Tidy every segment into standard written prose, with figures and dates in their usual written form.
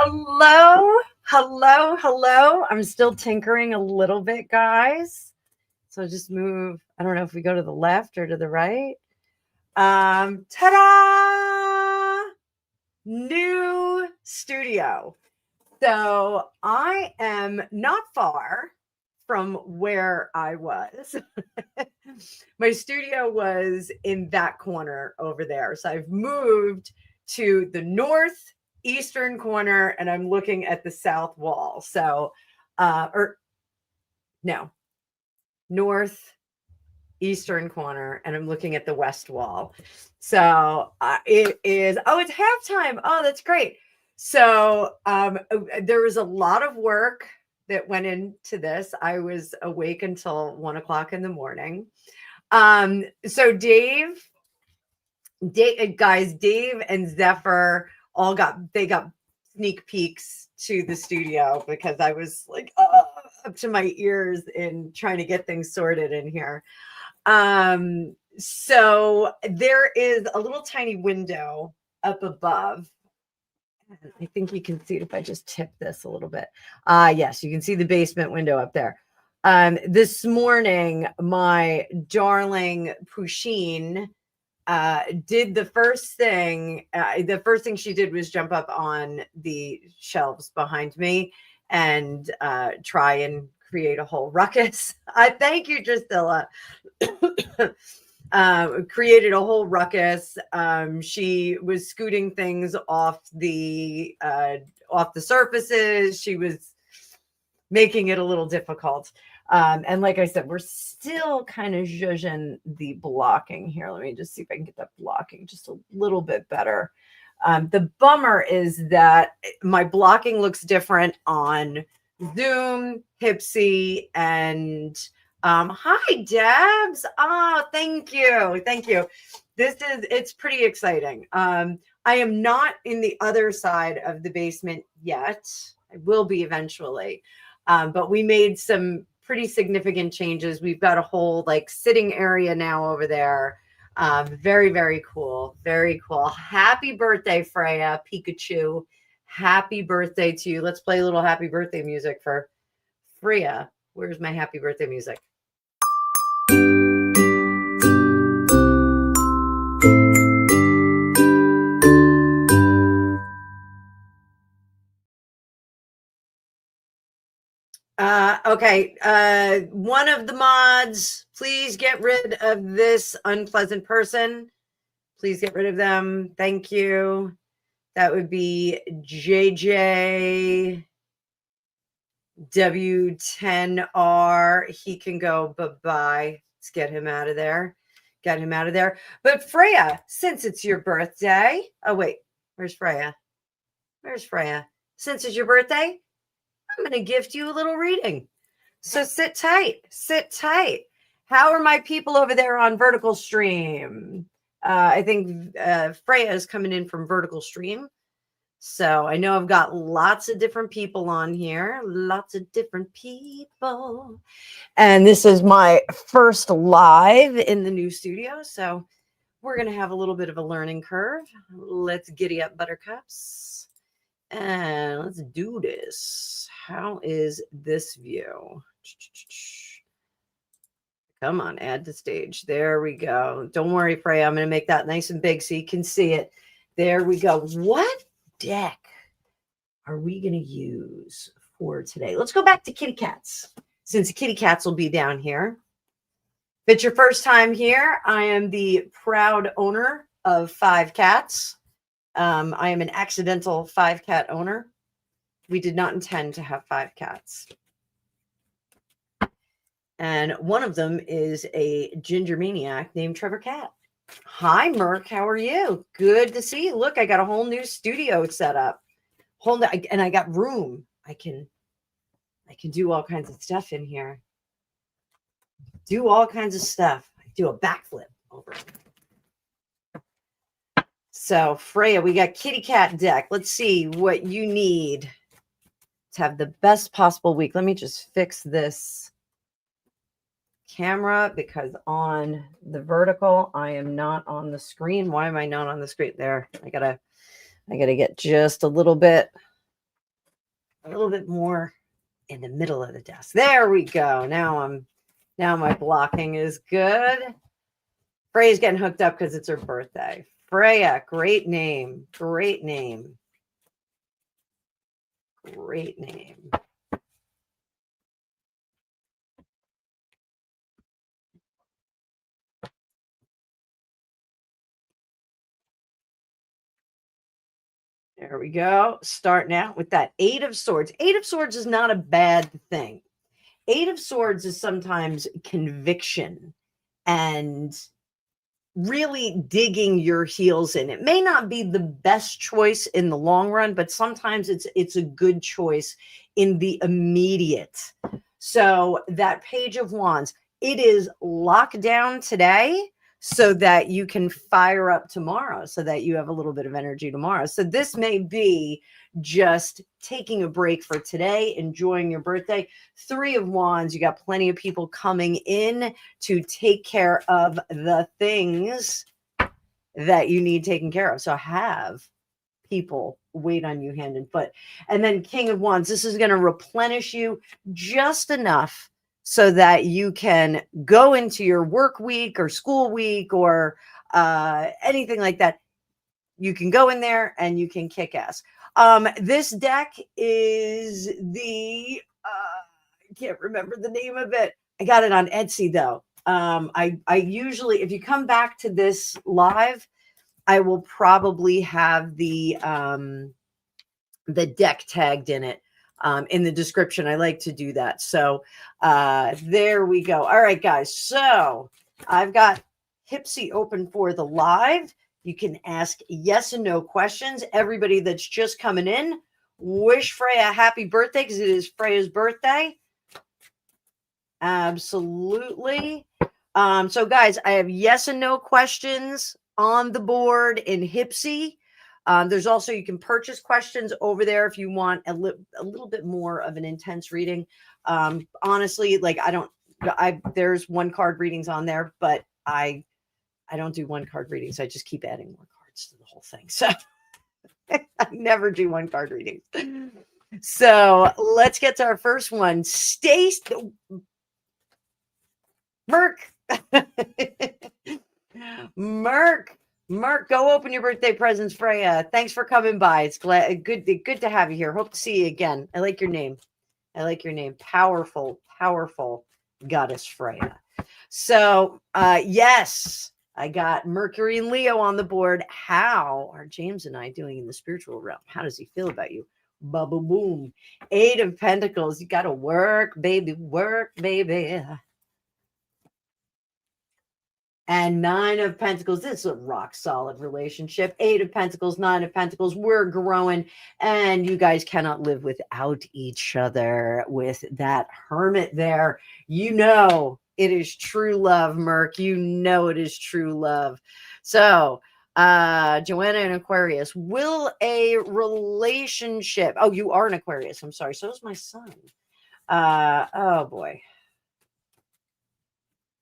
Hello, hello, hello. I'm still tinkering a little bit, guys. So just move. I don't know if we go to the left or to the right. Ta-da! New studio. So I am not far from where I was. My studio was in that corner over there. So I've moved to the northeastern corner and I'm looking at the south wall. So, northeastern corner and I'm looking at the west wall. So it is, it's halftime. Oh, that's great. So there was a lot of work that went into this. I was awake until 1 o'clock in the morning. So Dave and Zephyr got sneak peeks to the studio because I was like up to my ears in trying to get things sorted in here. So there is a little tiny window up above. I think you can see it if I just tip this a little bit. Yes, you can see the basement window up there. This morning, my darling Pusheen did the first thing. The first thing she did was jump up on the shelves behind me and try and create a whole ruckus. Thank you, Drusilla. created a whole ruckus. She was scooting things off the surfaces. She was making it a little difficult. And like I said, we're still kind of zhuzhing the blocking here. Let me just see if I can get that blocking just a little bit better. The bummer is that my blocking looks different on Zoom, Hypsee, and hi, Debs. Oh, thank you. Thank you. It's pretty exciting. I am not in the other side of the basement yet. I will be eventually. But we made some pretty significant changes. We've got a whole like sitting area now over there. Very, very cool. Very cool. Happy birthday, Freya, Pikachu. Happy birthday to you. Let's play a little happy birthday music for Freya. Where's my happy birthday music? Okay. One of the mods, please get rid of this unpleasant person. Please get rid of them. Thank you. That would be JJ W10R. He can go bye-bye. Let's get him out of there. Get him out of there. But Freya, since it's your birthday. Oh, wait. Where's Freya? Where's Freya? Since it's your birthday, I'm going to gift you a little reading. So sit tight. Sit tight. How are my people over there on Vertical Stream? I think Freya is coming in from Vertical Stream. So I know I've got lots of different people on here. Lots of different people. And this is my first live in the new studio. So we're going to have a little bit of a learning curve. Let's giddy up, buttercups. And let's do this. How is this view? Come on, add to stage. There we go. Don't worry, Freya. I'm going to make that nice and big so you can see it. There we go. What deck are we going to use for today? Let's go back to kitty cats, since the kitty cats will be down here. If it's your first time here, I am the proud owner of 5 cats. I am an accidental 5-cat owner. We did not intend to have 5 cats. And one of them is a ginger maniac named Trevor Cat. Hi, Merc. How are you? Good to see you. Look, I got a whole new studio set up. And I got room. I can do all kinds of stuff in here. Do all kinds of stuff. I do a backflip over it. So, Freya, we got kitty cat deck. Let's see what you need to have the best possible week. Let me just fix this camera because on the vertical, I am not on the screen. Why am I not on the screen? There. I gotta get just a little bit more in the middle of the desk. There we go. Now my blocking is good. Freya's getting hooked up because it's her birthday. Freya, great name. Great name. Great name. There we go. Starting out with that 8 of Swords. 8 of Swords is not a bad thing. 8 of Swords is sometimes conviction and really digging your heels in. It may not be the best choice in the long run, but sometimes it's a good choice in the immediate. So that Page of Wands, it is locked down today so that you can fire up tomorrow, so that you have a little bit of energy tomorrow. So this may be just taking a break for today, enjoying your birthday. 3 of Wands, you got plenty of people coming in to take care of the things that you need taken care of. So have people wait on you hand and foot. And then King of Wands, this is going to replenish you just enough so that you can go into your work week or school week or anything like that. You can go in there and you can kick ass. This deck is the, I can't remember the name of it. I got it on Etsy though. I usually, if you come back to this live, I will probably have the deck tagged in the description. I like to do that. So there we go. All right, guys. So I've got Hypsee open for the live. You can ask yes and no questions. Everybody that's just coming in, wish Freya a happy birthday because it is Freya's birthday. Absolutely. So guys, I have yes and no questions on the board in Hypsee. There's also, you can purchase questions over there if you want a little bit more of an intense reading. Honestly, like there's one card readings on there, but I don't do one card readings. I just keep adding more cards to the whole thing. So I never do one card readings. So let's get to our first one. Merc. Merc, go open your birthday presents, Freya. Thanks for coming by. It's good to have you here. Hope to see you again. I like your name. Powerful goddess Freya. So yes, I got Mercury and Leo on the board. How are James and I doing in the spiritual realm? How does he feel about you? Bubble boom. 8 of Pentacles. You got to work, baby. Work, baby. And 9 of Pentacles. This is a rock solid relationship. 8 of Pentacles, 9 of Pentacles. We're growing. And you guys cannot live without each other with that Hermit there. You know it is true love, Merc. You know it is true love. So, Joanna and Aquarius. Will a relationship... Oh, you are an Aquarius. I'm sorry. So is my son. Oh, boy.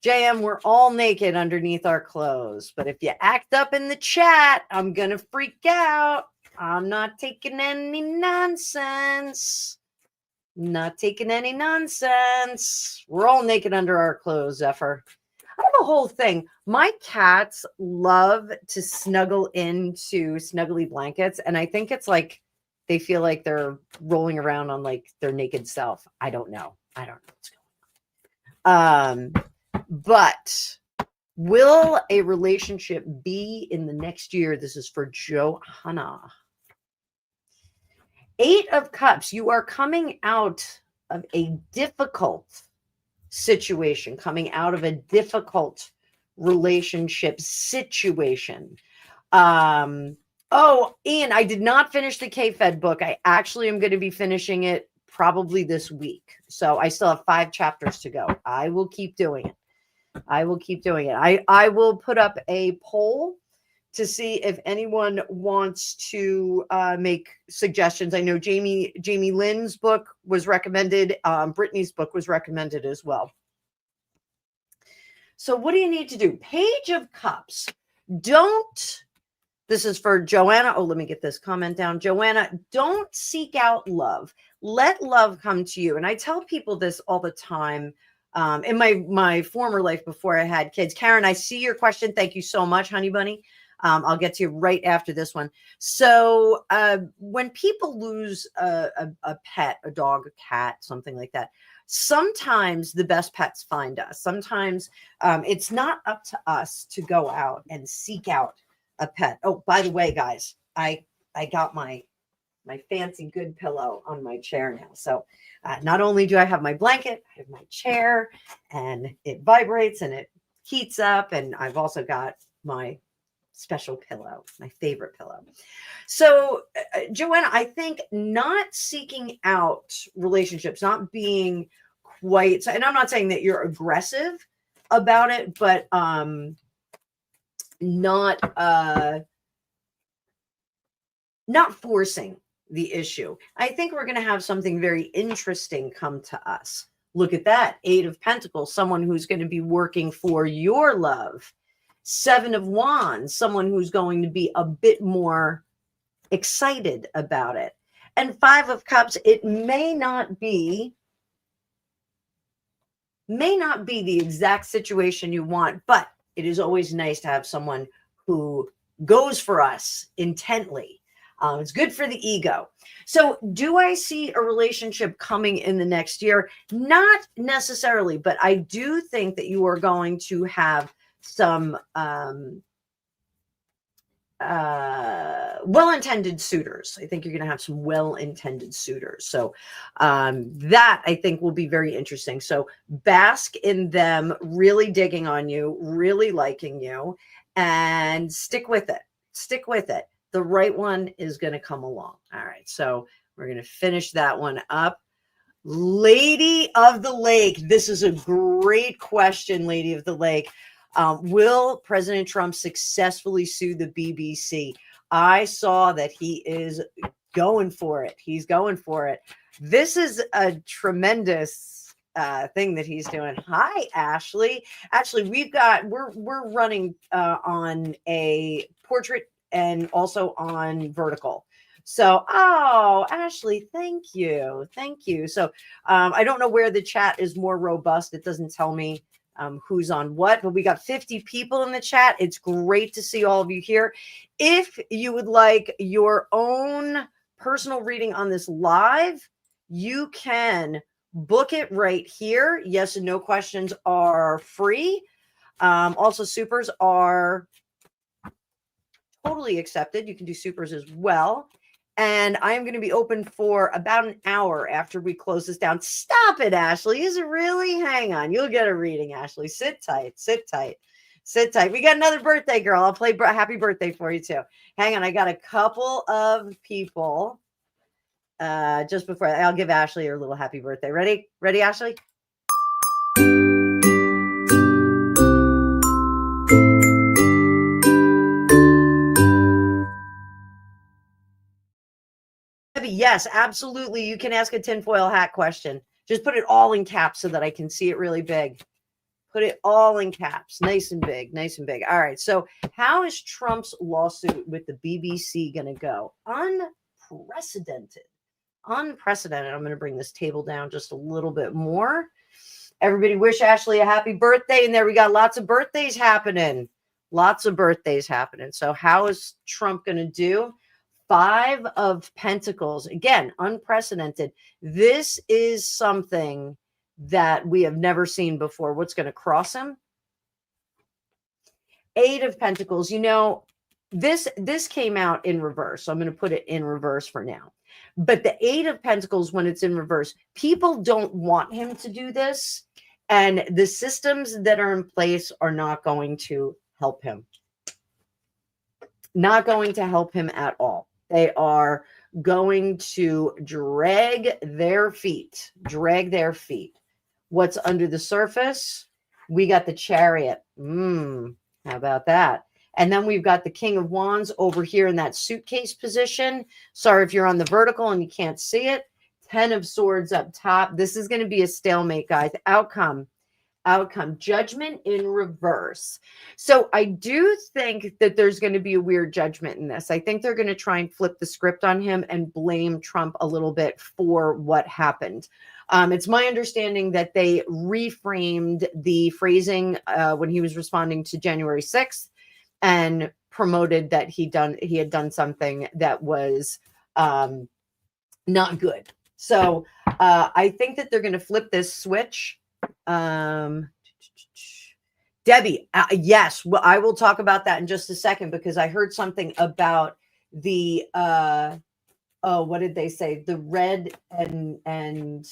JM, we're all naked underneath our clothes. But if you act up in the chat, I'm going to freak out. I'm not taking any nonsense. Not taking any nonsense. We're all naked under our clothes, Zephyr. I have a whole thing. My cats love to snuggle into snuggly blankets. And I think it's like they feel like they're rolling around on like their naked self. I don't know what's going on. But will a relationship be in the next year? This is for Johanna. 8 of Cups. You are coming out of a difficult situation, coming out of a difficult relationship situation. Oh, Ian, I did not finish the K-Fed book. I actually am going to be finishing it probably this week. So I still have 5 chapters to go. I will keep doing it. I will put up a poll to see if anyone wants to make suggestions. I know Jamie Lynn's book was recommended. Brittany's book was recommended as well. So what do you need to do? Page of Cups. This is for Joanna. Oh, let me get this comment down. Joanna, don't seek out love. Let love come to you. And I tell people this all the time. In my former life before I had kids. Karen, I see your question. Thank you so much, honey bunny. I'll get to you right after this one. So when people lose a pet, a dog, a cat, something like that, sometimes the best pets find us. Sometimes it's not up to us to go out and seek out a pet. Oh, by the way, guys, I got my fancy good pillow on my chair now. So not only do I have my blanket, I have my chair and it vibrates and it heats up. And I've also got my special pillow, my favorite pillow. So Joanna, I think not seeking out relationships, not being quite, and I'm not saying that you're aggressive about it, but not forcing the issue. I think we're going to have something very interesting come to us. Look at that. 8 of Pentacles, someone who's going to be working for your love. 7 of Wands, someone who's going to be a bit more excited about it. And 5 of Cups, it may not be the exact situation you want, but it is always nice to have someone who goes for us intently. It's good for the ego. So do I see a relationship coming in the next year? Not necessarily, but I do think that you are going to have some well-intended suitors. I think you're going to have some well-intended suitors. So that I think will be very interesting. So bask in them really digging on you, really liking you, and stick with it. Stick with it. The right one is going to come along. All right. So we're going to finish that one up. Lady of the Lake. This is a great question, Lady of the Lake. Will President Trump successfully sue the BBC? I saw that he is going for it. He's going for it. This is a tremendous thing that he's doing. Hi, Ashley. Actually, we're running on a portrait and also on vertical. So, oh, Ashley, thank you. Thank you. So I don't know where the chat is more robust. It doesn't tell me who's on what, but we got 50 people in the chat. It's great to see all of you here. If you would like your own personal reading on this live, you can book it right here. Yes and no questions are free. Also, supers are totally accepted. You can do supers as well. And I'm going to be open for about an hour after we close this down. Stop it, Ashley. Is it really? Hang on. You'll get a reading, Ashley. Sit tight. Sit tight. Sit tight. We got another birthday girl. I'll play happy birthday for you too. Hang on. I got a couple of people just before. I'll give Ashley her little happy birthday. Ready? Ready, Ashley? Yes, absolutely. You can ask a tinfoil hat question. Just put it all in caps so that I can see it really big. Put it all in caps, nice and big, nice and big. All right. So how is Trump's lawsuit with the BBC going to go? Unprecedented. Unprecedented. I'm going to bring this table down just a little bit more. Everybody wish Ashley a happy birthday. And there we got lots of birthdays happening. Lots of birthdays happening. So how is Trump going to do? 5 of Pentacles. Again, unprecedented. This is something that we have never seen before. What's going to cross him? 8 of Pentacles. You know, this came out in reverse. So I'm going to put it in reverse for now. But the 8 of Pentacles, when it's in reverse, people don't want him to do this. And the systems that are in place are not going to help him. Not going to help him at all. They are going to drag their feet. Drag their feet. What's under the surface? We got the Chariot. How about that? And then we've got the King of Wands over here in that suitcase position. Sorry if you're on the vertical and you can't see it. 10 of Swords up top. This is going to be a stalemate, guys. Outcome. Judgment in reverse. So I do think that there's going to be a weird judgment in this. I think they're going to try and flip the script on him and blame Trump a little bit for what happened. It's my understanding that they reframed the phrasing when he was responding to January 6th and promoted that he had done something that was not good. So I think that they're going to flip this switch. Debbie, yes, well, I will talk about that in just a second because I heard something about the what did they say? The red and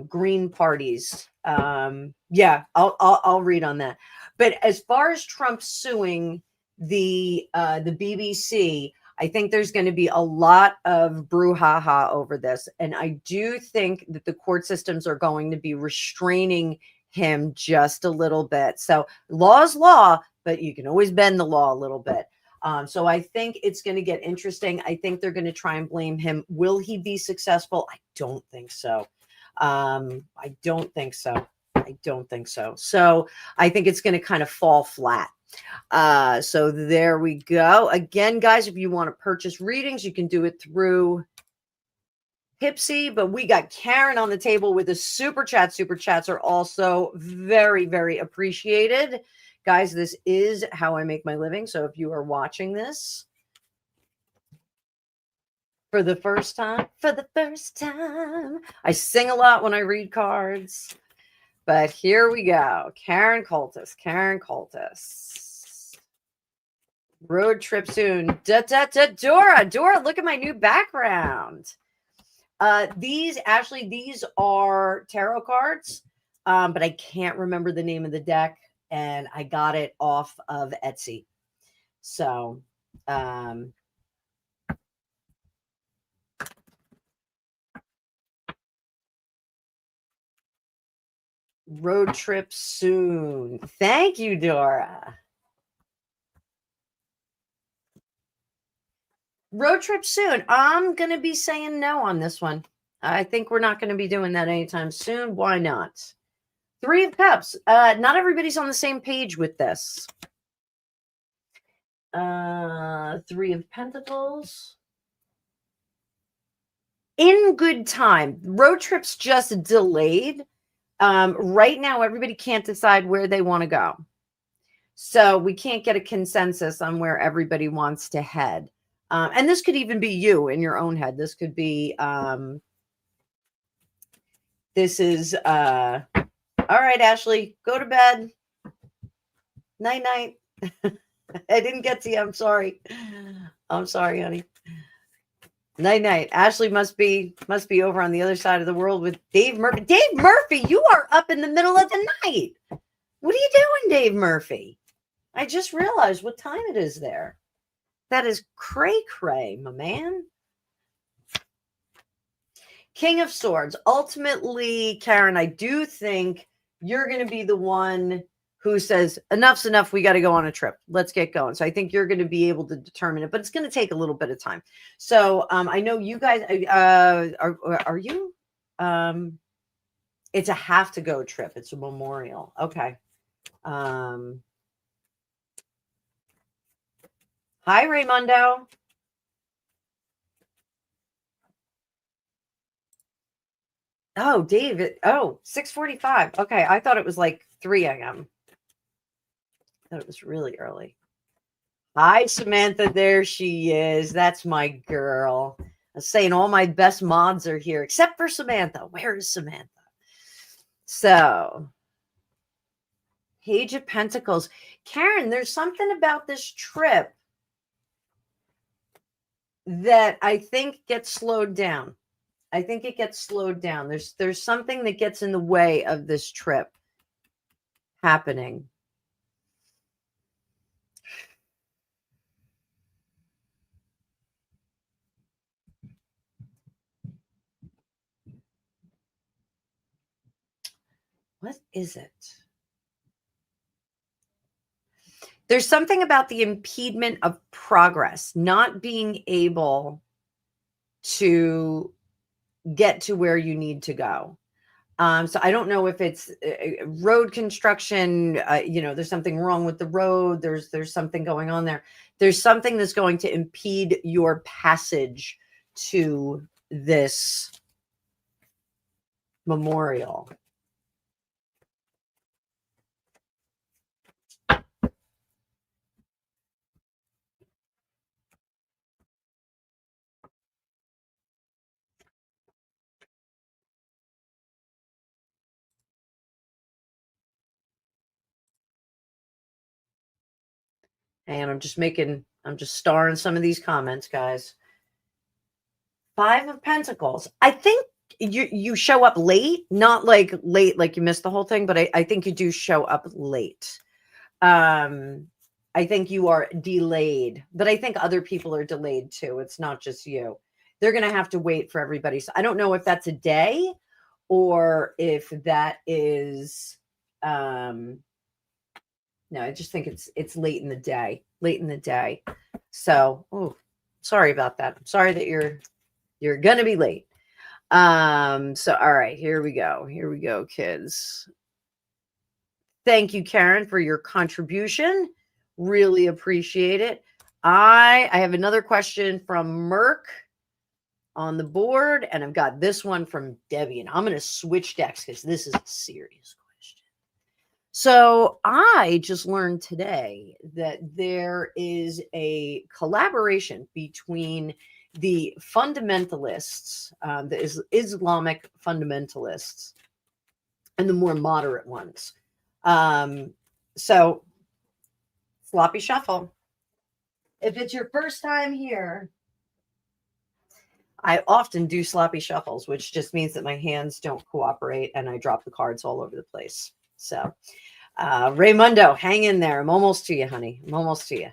green parties. Yeah, I'll read on that. But as far as Trump suing the BBC, I think there's going to be a lot of brouhaha over this. And I do think that the court systems are going to be restraining him just a little bit. So law is law, but you can always bend the law a little bit. So I think it's going to get interesting. I think they're going to try and blame him. Will he be successful? I don't think so. I don't think so. So I think it's going to kind of fall flat. So there we go. Again, guys, if you want to purchase readings, you can do it through Hypsee, but we got Karen on the table with a super chat. Super chats are also very, very appreciated. Guys, this is how I make my living. So if you are watching this, For the first time. For the first time. I sing a lot when I read cards. But here we go. Karen Cultis. Karen Cultis. Road trip soon. Dora. Dora, look at my new background. These are tarot cards, but I can't remember the name of the deck, and I got it off of Etsy. So, road trip soon. Thank you, Dora. Road trip soon. I'm going to be saying no on this one. I think we're not going to be doing that anytime soon. Why not? 3 of Cups. Not everybody's on the same page with this. 3 of Pentacles. In good time. Road trip's just delayed. Right now, everybody can't decide where they want to go. So we can't get a consensus on where everybody wants to head. And this could even be you in your own head. This could be, all right, Ashley, go to bed. Night, night. I didn't get to you. I'm sorry. I'm sorry, honey. Night, night. Ashley must be over on the other side of the world with Dave Murphy. Dave Murphy, you are up in the middle of the night. What are you doing, Dave Murphy? I just realized what time it is there. That is cray-cray, my man. King of Swords. Ultimately, Karen, I do think you're going to be the one who says, enough's enough, we got to go on a trip. Let's get going. So I think you're going to be able to determine it, but it's going to take a little bit of time. So I know you guys, are you? It's a have to go trip. It's a memorial. Okay. Hi, Raymundo. Oh, David. Oh, 6:45. Okay. I thought it was like 3 a.m. I thought it was really early. Hi, Samantha. There she is. That's my girl. I was saying all my best mods are here, except for Samantha. Where is Samantha? So, Page of Pentacles. Karen, there's something about this trip that I think gets slowed down. I think it gets slowed down. There's something that gets in the way of this trip happening. What is it? There's something about the impediment of progress, not being able to get to where you need to go. So I don't know if it's road construction, there's something wrong with the road. There's something going on there. There's something that's going to impede your passage to this memorial. And I'm just starring some of these comments, guys. 5 of Pentacles. I think you show up late, not like late, like you missed the whole thing, but I think you do show up late. I think you are delayed, but I think other people are delayed too. It's not just you. They're going to have to wait for everybody. So I don't know if that's a day or if that is, no, I just think it's late in the day, So, sorry about that. I'm sorry that you're going to be late. So, all right, here we go, kids. Thank you, Karen, for your contribution. Really appreciate it. I have another question from Merck on the board, and I've got this one from Debbie, and I'm going to switch decks because this is a serious question. So I just learned today that there is a collaboration between the fundamentalists, the Islamic fundamentalists, and the more moderate ones. So sloppy shuffle. If it's your first time here, I often do sloppy shuffles, which just means that my hands don't cooperate and I drop the cards all over the place. So, Raymundo, hang in there. I'm almost to you, honey. I'm almost to you.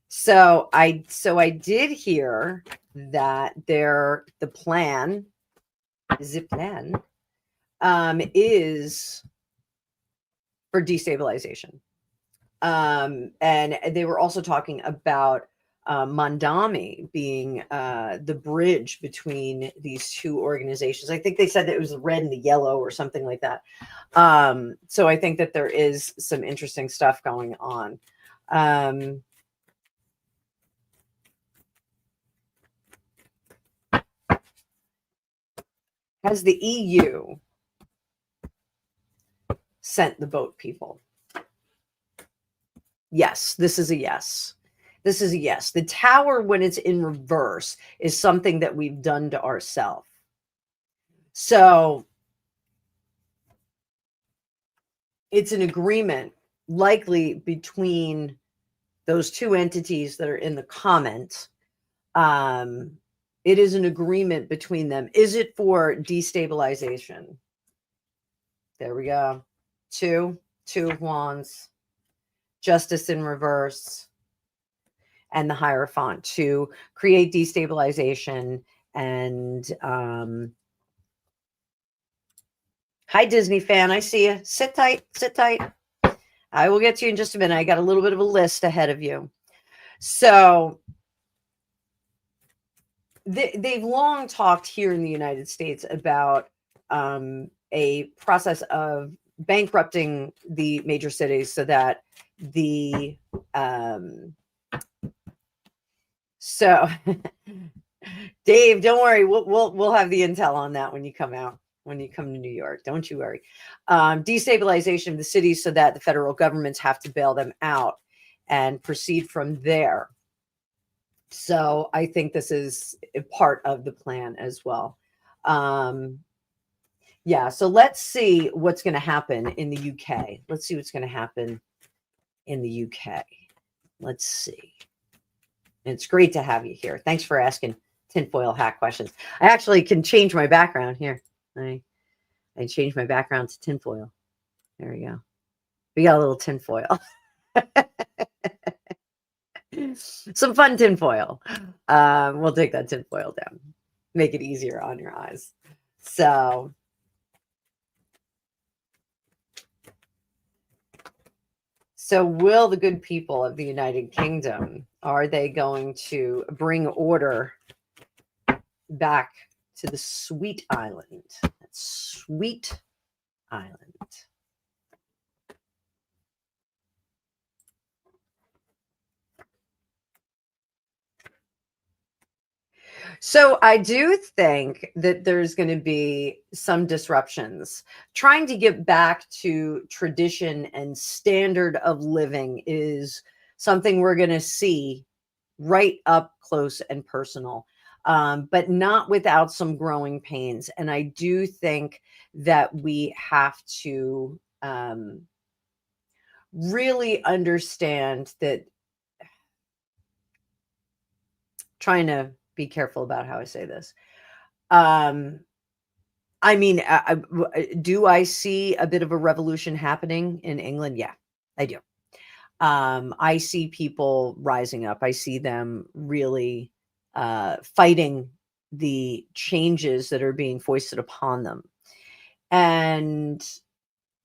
So I did hear that the plan, the plan, is for destabilization. And they were also talking about Mandami being the bridge between these two organizations. I think they said that it was the red and the yellow or something like that. So I think that there is some interesting stuff going on. Has the EU sent the boat people? Yes, this is a yes. This is a yes. The tower, when it's in reverse, is something that we've done to ourselves. So it's an agreement likely between those two entities that are in the comment. It is an agreement between them. Is it for destabilization? There we go. Two of wands, justice in reverse, and the Hierophant to create destabilization. And hi, Disney fan. I see you. Sit tight. Sit tight. I will get to you in just a minute. I got a little bit of a list ahead of you. So they've long talked here in the United States about a process of bankrupting the major cities so that the so Dave, don't worry, we'll have the intel on that when you come out, when you come to New York. Don't you worry. Destabilization of the cities so that the federal governments have to bail them out and proceed from there. So I think this is a part of the plan as well. Yeah, so let's see what's going to happen in the UK. Let's see what's going to happen in the UK. Let's see. It's great to have you here. Thanks for asking tinfoil hat questions. I actually can change my background here. I changed my background to tinfoil. There we go. We got a little tinfoil. Some fun tinfoil. We'll take that tinfoil down. Make it easier on your eyes. So will the good people of the United Kingdom, are they going to bring order back to the sweet island? That sweet island. So I do think that there's going to be some disruptions. Trying to get back to tradition and standard of living is something we're going to see right up close and personal, but not without some growing pains. And I do think that we have to really understand that. Trying to be careful about how I say this. I mean, do I see a bit of a revolution happening in England? Yeah, I do. I see people rising up. I see them really fighting the changes that are being foisted upon them. And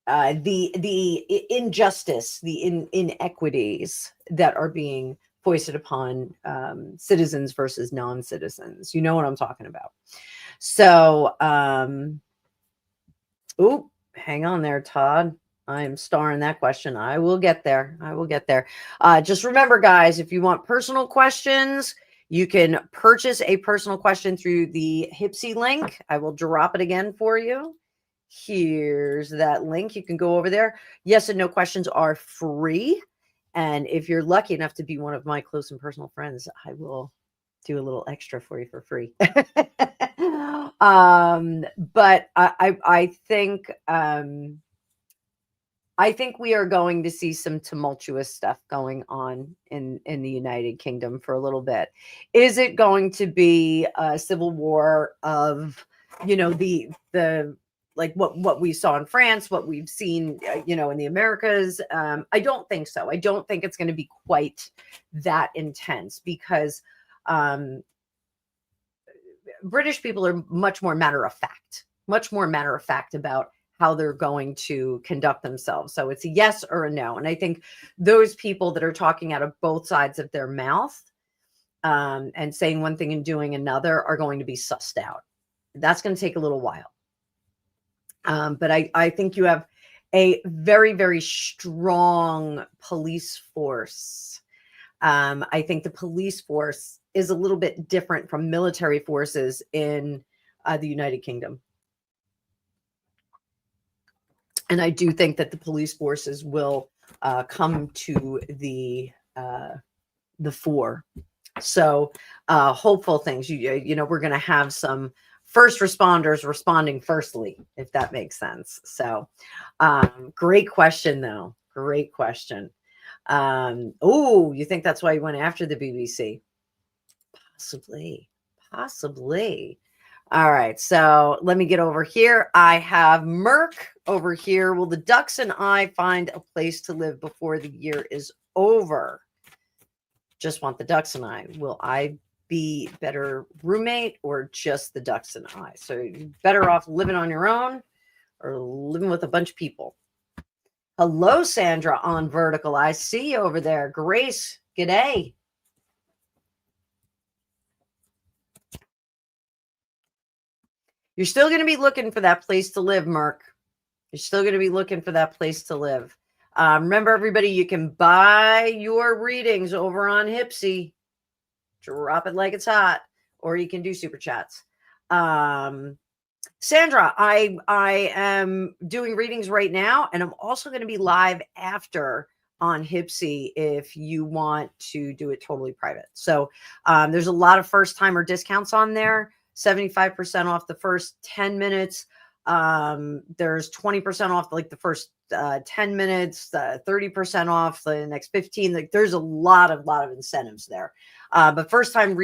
the injustice, the inequities that are being foisted upon citizens versus non-citizens. You know what I'm talking about. So, hang on there, Todd. I'm starring that question. I will get there. I will get there. Just remember, guys, if you want personal questions, you can purchase a personal question through the Hypsee link. I will drop it again for you. Here's that link. You can go over there. Yes and no questions are free. And if you're lucky enough to be one of my close and personal friends, I will do a little extra for you for free. But I think we are going to see some tumultuous stuff going on in the United Kingdom for a little bit. Is it going to be a civil war of, the like what we saw in France, what we've seen, in the Americas? I don't think so. I don't think it's going to be quite that intense because British people are much more matter of fact about how they're going to conduct themselves. So it's a yes or a no. And I think those people that are talking out of both sides of their mouth and saying one thing and doing another are going to be sussed out. That's going to take a little while. But I think you have a very, very strong police force. I think the police force is a little bit different from military forces in the United Kingdom. And I do think that the police forces will come to the fore. So hopeful things. We're going to have some first responders responding firstly, if that makes sense. So great question, though. Great question. Oh, you think that's why you went after the BBC? Possibly. All right, so let me get over here. I have Merc over here. Will the ducks and I find a place to live before the year is over? Just want the ducks and I. Will I be better roommate or just the ducks and I? So you're better off living on your own or living with a bunch of people. Hello, Sandra on Vertical. I see you over there. Grace, g'day. You're still going to be looking for that place to live, Merc. You're still going to be looking for that place to live. Remember, everybody, you can buy your readings over on Hypsee. Drop it like it's hot. Or you can do super chats. Sandra, I am doing readings right now, and I'm also going to be live after on Hypsee if you want to do it totally private. So there's a lot of first-timer discounts on there. 75% off the first 10 minutes. There's 20% off like the first 10 minutes, 30% off the next 15. Like there's a lot of incentives there. But first time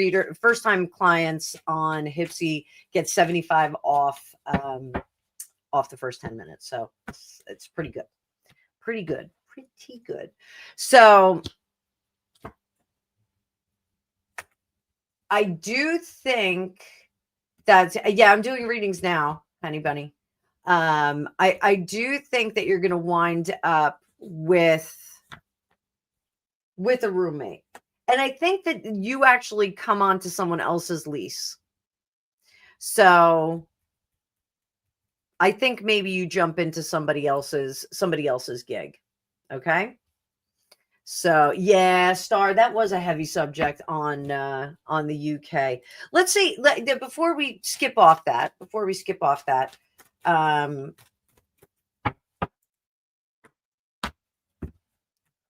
clients on Hypsee get 75 off the first 10 minutes. So it's pretty good. Pretty good. So I do think that's, I'm doing readings now, honey bunny. I do think that you're going to wind up with a roommate. And I think that you actually come onto someone else's lease. So I think maybe you jump into somebody else's gig. Okay. So yeah, Star, that was a heavy subject on the UK. Let's see. Before we skip off that,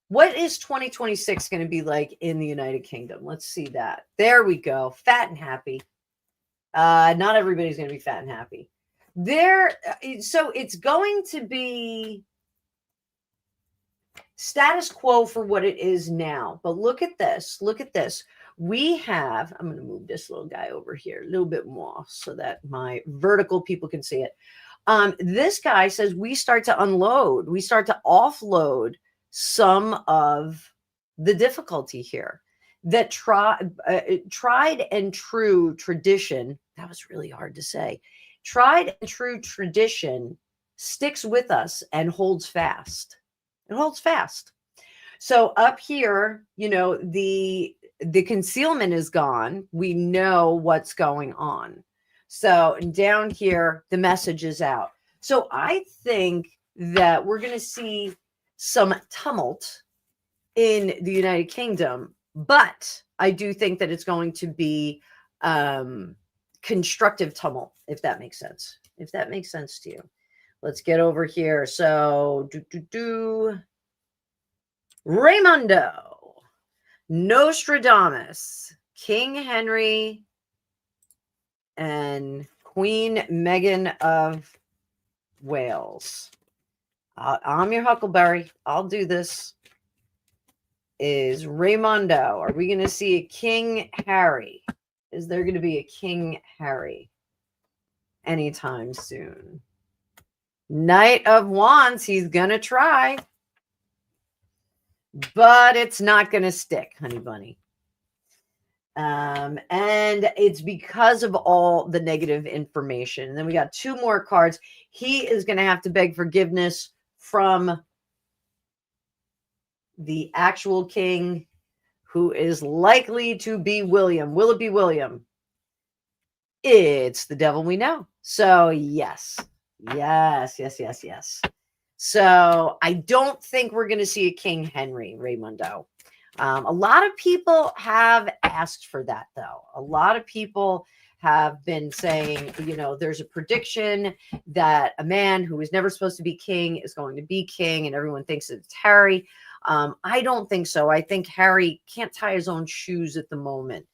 what is 2026 going to be like in the United Kingdom? Let's see that. There we go. Fat and happy. Not everybody's going to be fat and happy. So it's going to be status quo for what it is now. But look at this. We have, I'm going to move this little guy over here a little bit more so that my vertical people can see it. This guy says we start to unload. We start to offload some of the difficulty here. That tried and true tradition, that was really hard to say. Tried and true tradition sticks with us and holds fast. It holds fast. So up here, the concealment is gone. We know what's going on. So down here, the message is out. So I think that we're going to see some tumult in the United Kingdom, but I do think that it's going to be constructive tumult, if that makes sense. If that makes sense to you. Let's get over here. So, Raymundo, Nostradamus, King Henry and Queen Meghan of Wales. I'm your Huckleberry. I'll do this. Is Raymondo. Are we going to see a King Harry? Is there going to be a King Harry anytime soon? Knight of Wands. He's going to try. But it's not going to stick, honey bunny. And it's because of all the negative information. And then we got 2 more cards. He is going to have to beg forgiveness from the actual king, who is likely to be William. Will it be William? It's the devil we know. So yes. So I don't think we're going to see a King Henry, Raymondo. A lot of people have asked for that, though. A lot of people have been saying, you know, there's a prediction that a man who was never supposed to be king is going to be king, and everyone thinks it's Harry. I don't think so. I think Harry can't tie his own shoes at the moment.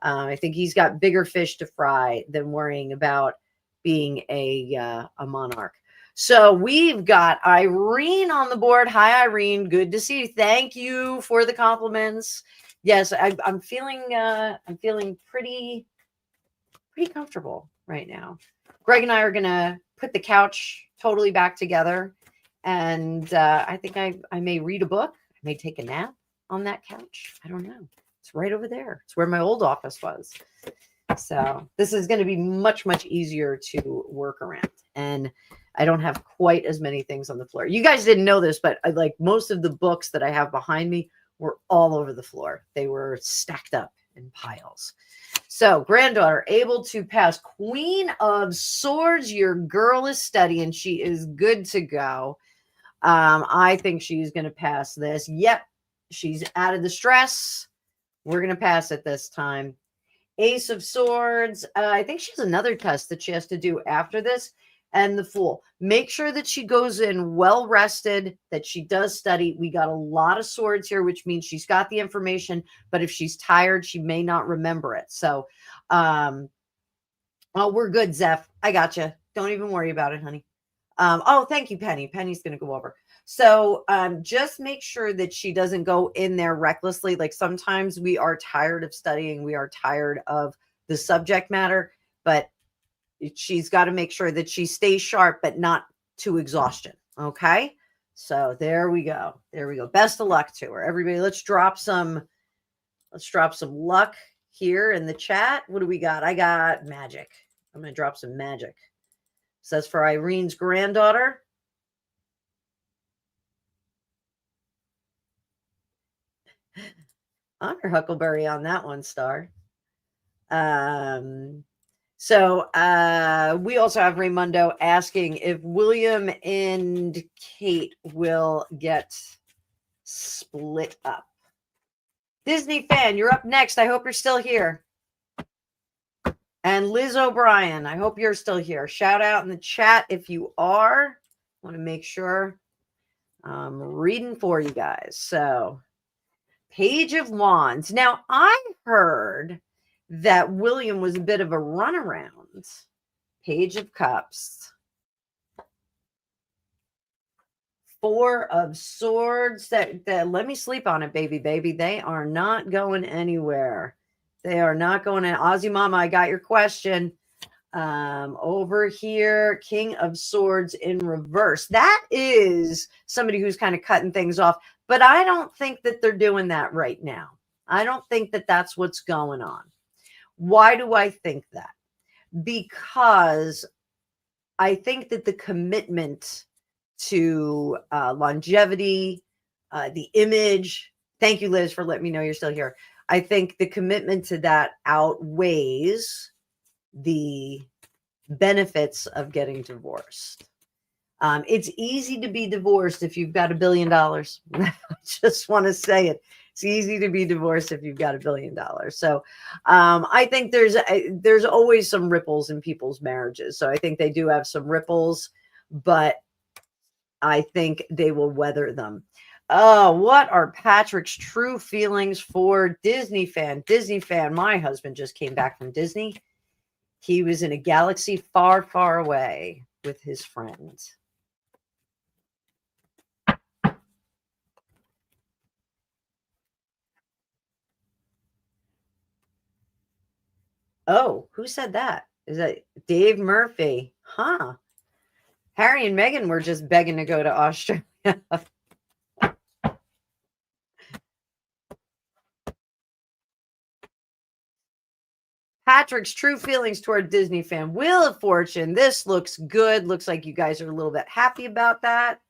I think he's got bigger fish to fry than worrying about being a monarch. So we've got Irene on the board. Hi, Irene. Good to see you. Thank you for the compliments. Yes, I'm feeling pretty comfortable right now. Greg and I are gonna put the couch totally back together, and I think I may read a book. I may take a nap on that couch. I don't know. It's right over there. It's where my old office was. So this is going to be much, much easier to work around. And I don't have quite as many things on the floor. You guys didn't know this, but like most of the books that I have behind me were all over the floor. They were stacked up in piles. So granddaughter able to pass. Queen of Swords. Your girl is studying. She is good to go. I think she's going to pass this. Yep. She's out of the stress. We're going to pass it this time. Ace of Swords. I think she has another test that she has to do after this. And the Fool. Make sure that she goes in well rested, that she does study. We got a lot of swords here, which means she's got the information, but if she's tired, she may not remember it. So, oh, we're good, Zeph. I got you. Don't even worry about it, honey. Oh, thank you, Penny. Penny's going to go over. So just make sure that she doesn't go in there recklessly. Like sometimes we are tired of studying. We are tired of the subject matter, but she's got to make sure that she stays sharp, but not to exhaustion. Okay. So there we go. There we go. Best of luck to her. Everybody, let's drop some luck here in the chat. What do we got? I got magic. I'm going to drop some magic. Says for Irene's granddaughter. Honor Huckleberry on that one, Star. So we also have Raymondo asking if William and Kate will get split up. Disney fan, you're up next. I hope you're still here. And Liz O'Brien, I hope you're still here. Shout out in the chat if you are. I want to make sure I'm reading for you guys. So, Page of Wands. Now, I heard that William was a bit of a runaround. Page of Cups. 4 of Swords. That let me sleep on it, baby. They are not going anywhere. They are not going in. Aussie Mama, I got your question. Over here, King of Swords in reverse. That is somebody who's kind of cutting things off, but I don't think that they're doing that right now. I don't think that that's what's going on. Why do I think that? Because I think that the commitment to longevity, the image. Thank you, Liz, for letting me know you're still here. I think the commitment to that outweighs the benefits of getting divorced. It's easy to be divorced if you've got $1 billion. I just want to say it. It's easy to be divorced if you've got $1 billion. So I think there's always some ripples in people's marriages. So I think they do have some ripples, but I think they will weather them. Oh, what are Patrick's true feelings for Disney fan? Disney fan. My husband just came back from Disney. He was in a galaxy far, far away with his friends. Oh, who said that? Is that Dave Murphy? Huh. Harry and Meghan were just begging to go to Australia. Patrick's true feelings toward Disney fan. Wheel of Fortune. This looks good. Looks like you guys are a little bit happy about that.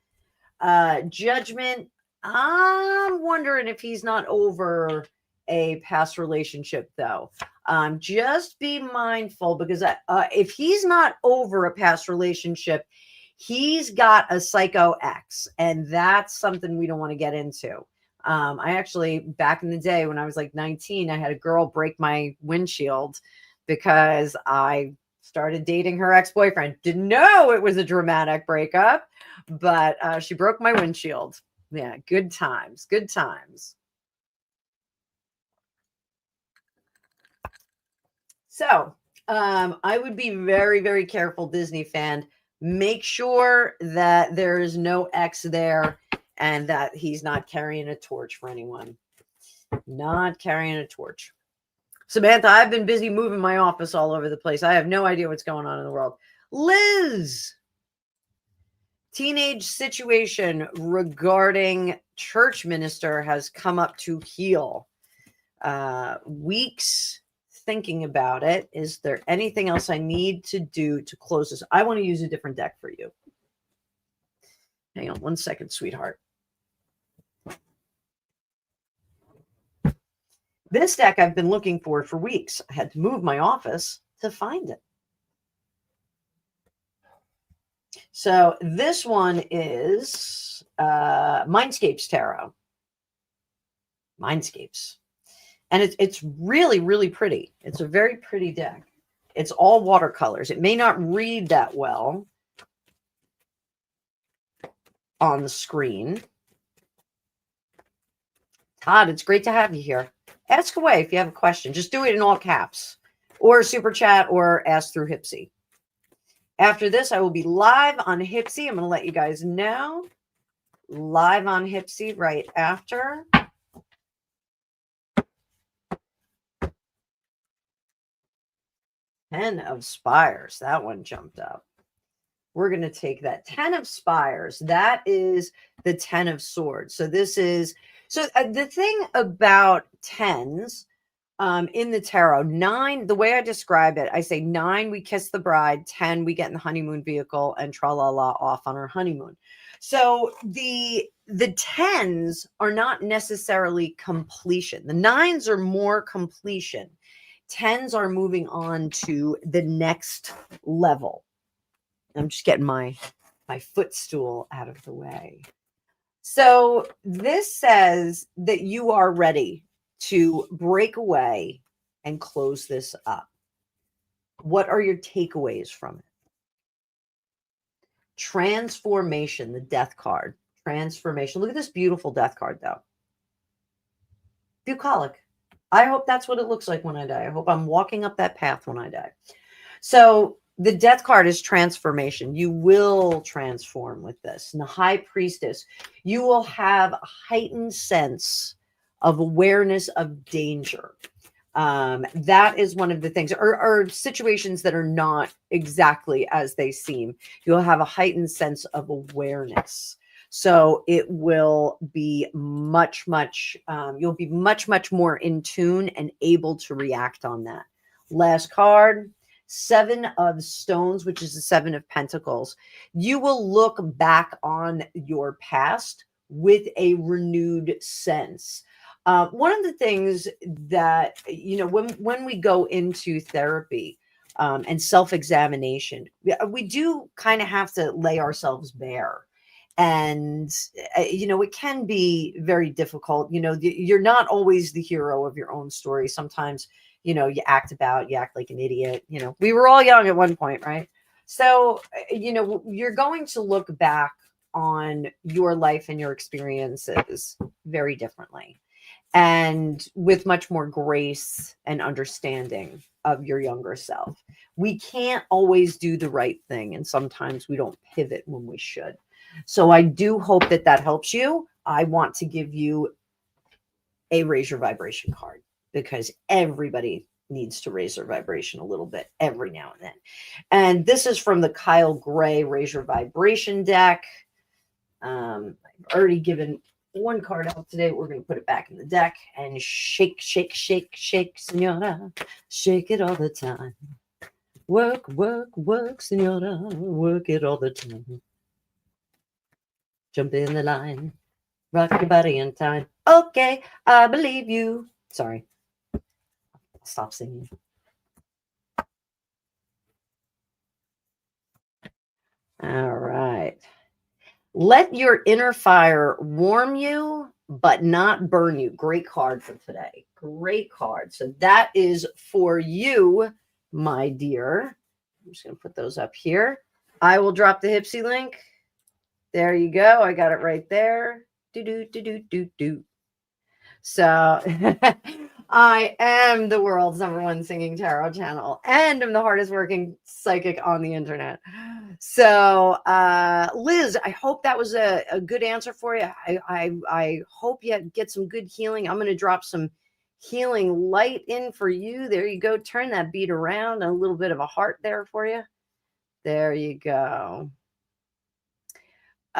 Judgment. I'm wondering if he's not over a past relationship, though. Just be mindful, because if he's not over a past relationship, he's got a psycho ex, and that's something we don't want to get into. I actually, back in the day when I was like 19, I had a girl break my windshield because I started dating her ex-boyfriend. Didn't know it was a dramatic breakup, but she broke my windshield. Yeah, good times, good times. So I would be very, very careful, Disney fan. Make sure that there is no ex there and that he's not carrying a torch for anyone. Not carrying a torch. Samantha, I've been busy moving my office all over the place. I have no idea what's going on in the world. Liz, teenage situation regarding church minister has come up to heal. Weeks thinking about it. Is there anything else I need to do to close this? I want to use a different deck for you. Hang on one second, sweetheart. This deck I've been looking for weeks. I had to move my office to find it. So this one is Mindscapes Tarot. Mindscapes. And it's really, really pretty. It's a very pretty deck. It's all watercolors. It may not read that well on the screen. Todd, it's great to have you here. Ask away if you have a question. Just do it in all caps, or super chat, or ask through Hypsee. After this, I will be live on Hypsee. I'm going to let you guys know. Live on Hypsee right after. Ten of Spires. That one jumped up. We're going to take that. 10 of Spires. That is the 10 of Swords. So this is... So the thing about tens in the tarot, 9, the way I describe it, I say 9, we kiss the bride, 10, we get in the honeymoon vehicle, and tra-la-la off on our honeymoon. So the 10s are not necessarily completion. The 9s are more completion. 10s are moving on to the next level. I'm just getting my footstool out of the way. So this says that you are ready to break away and close this up. What are your takeaways from it? Transformation, the death card. Transformation. Look at this beautiful death card, though. Bucolic. I hope that's what it looks like when I die. I hope I'm walking up that path when I die. So the death card is transformation. You will transform with this. And the High Priestess, you will have a heightened sense of awareness of danger. That is one of the things, or situations that are not exactly as they seem. You'll have a heightened sense of awareness. So it will be much, you'll be much more in tune and able to react on that. Last card. 7 of Stones, which is the 7 of Pentacles. You will look back on your past with a renewed sense. One of the things that, when we go into therapy and self-examination, we do kind of have to lay ourselves bare. And, it can be very difficult. You're not always the hero of your own story. Sometimes, you act like an idiot. We were all young at one point, right? So, you're going to look back on your life and your experiences very differently, and with much more grace and understanding of your younger self. We can't always do the right thing, and sometimes we don't pivot when we should. So I do hope that that helps you. I want to give you a raise your vibration card, because everybody needs to raise their vibration a little bit every now and then. And this is from the Kyle Gray Raise Your Vibration deck. I've already given one card out today. We're going to put it back in the deck and shake, shake, shake, shake, senora. Shake it all the time. Work, work, work, senora. Work it all the time. Jump in the line. Rock your body in time. Okay, I believe you. Sorry. I'll stop singing. All right. Let your inner fire warm you, but not burn you. Great card for today. Great card. So that is for you, my dear. I'm just going to put those up here. I will drop the Hypsee link. There you go. I got it right there. Do. So I am the world's #1 singing tarot channel, and I'm the hardest working psychic on the internet. So Liz, I hope that was a good answer for you. I hope you get some good healing. I'm going to drop some healing light in for you. There you go. Turn that bead around. A little bit of a heart there for you. There you go.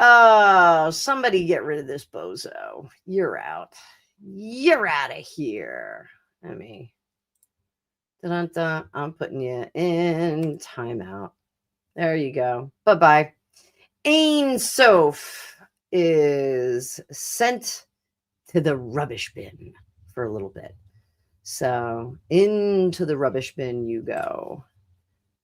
Oh, somebody get rid of this bozo. You're out. You're out of here. I'm putting you in timeout. There you go. Bye-bye. Ain Soph is sent to the rubbish bin for a little bit. So into the rubbish bin you go.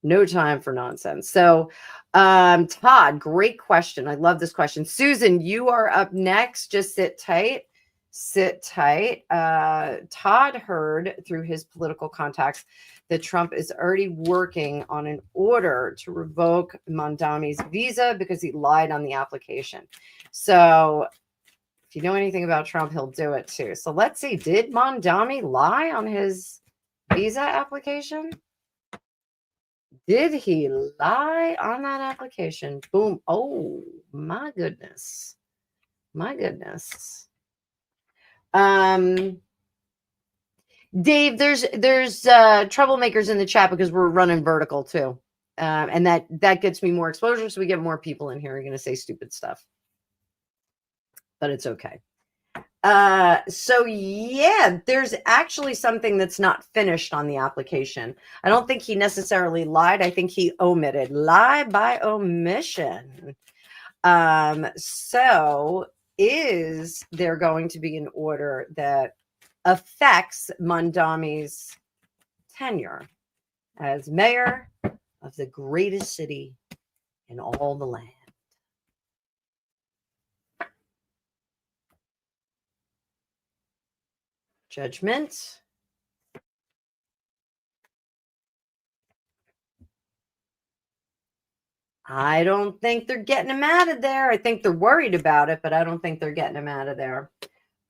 No time for nonsense. So, Todd, great question. I love this question. Susan, you are up next. Just sit tight. Sit tight. Todd heard through his political contacts that Trump is already working on an order to revoke Mondami's visa because he lied on the application. So if you know anything about Trump, he'll do it too. So let's see. Did Mondami lie on his visa application? Did he lie on that application? Boom. Oh, my goodness. My goodness. Dave, there's troublemakers in the chat because we're running vertical too. And that gets me more exposure, so we get more people in here who are going to say stupid stuff. But it's okay. So yeah, there's actually something that's not finished on the application. I don't think he necessarily lied. I think he omitted. Lie by omission. So is there going to be an order that affects Mondami's tenure as mayor of the greatest city in all the land? Judgment. I don't think they're getting him out of there. I think they're worried about it, but I don't think they're getting him out of there.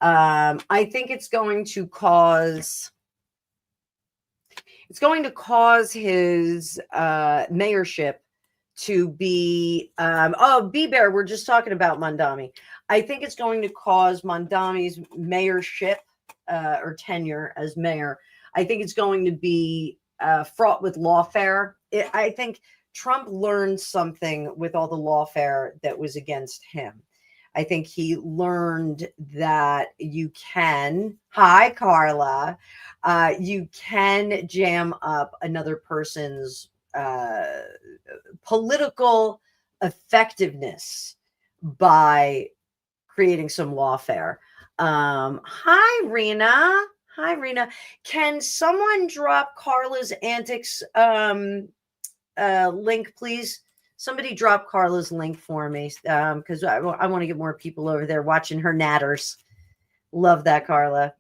I think it's going to cause his mayorship to be B-Bear, we're just talking about Mondami. I think it's going to cause Mondami's mayorship or tenure as mayor. I think it's going to be fraught with lawfare. I think Trump learned something with all the lawfare that was against him. I think he learned that you can, hi Carla, you can jam up another person's political effectiveness by creating some lawfare. Hi Rena. Hi Rena. Can someone drop Carla's antics link, please? Somebody drop Carla's link for me, because I want to get more people over there watching her natters. Love that, Carla.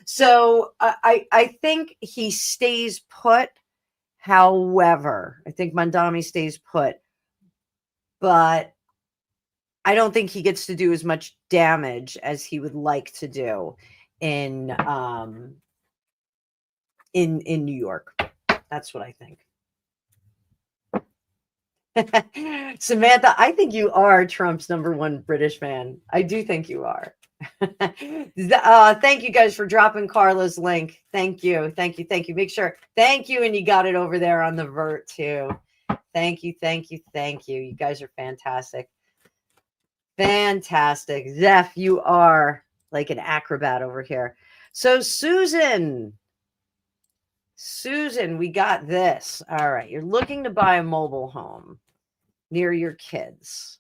So I think he stays put. However, I think Mondami stays put. but I don't think he gets to do as much damage as he would like to do in New York. That's what I think. Samantha, I think you are Trump's #1 British fan. I do think you are. Thank you guys for dropping Carla's link. Thank you. Thank you. Thank you. Make sure. Thank you. And you got it over there on the vert too. Thank you. Thank you. Thank you. You guys are fantastic. Fantastic. Zeph, you are like an acrobat over here. So Susan, we got this. All right. You're looking to buy a mobile home near your kids.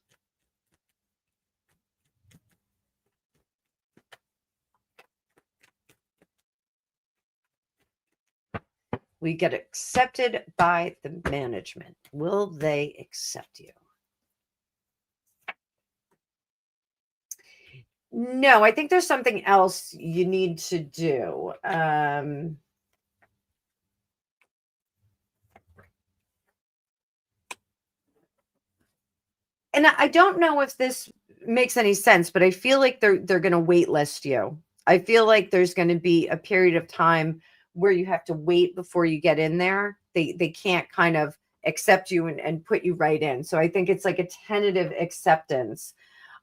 We get accepted by the management. Will they accept you? No, I think there's something else you need to do. And I don't know if this makes any sense, but I feel like they're going to waitlist you. I feel like there's going to be a period of time where you have to wait before you get in there. They can't kind of accept you and put you right in. So I think it's like a tentative acceptance.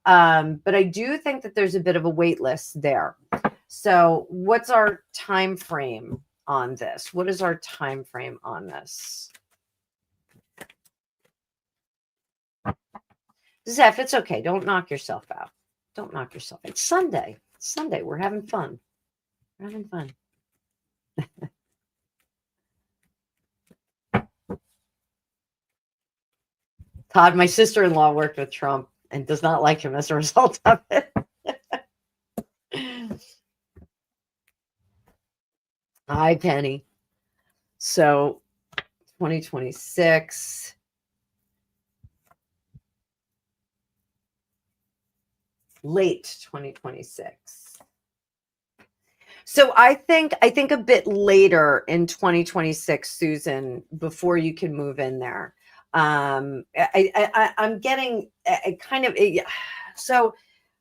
But I do think that there's a bit of a wait list there. So what's our time frame on this? What is our time frame on this? Zeph, it's okay. Don't knock yourself out. Don't knock yourself out. It's Sunday. It's Sunday. We're having fun. We're having fun. Todd, my sister-in-law worked with Trump and does not like him as a result of it. Hi, Penny. So 2026. Late 2026. So I think a bit later in 2026, Susan, before you can move in there. I'm getting a kind of so,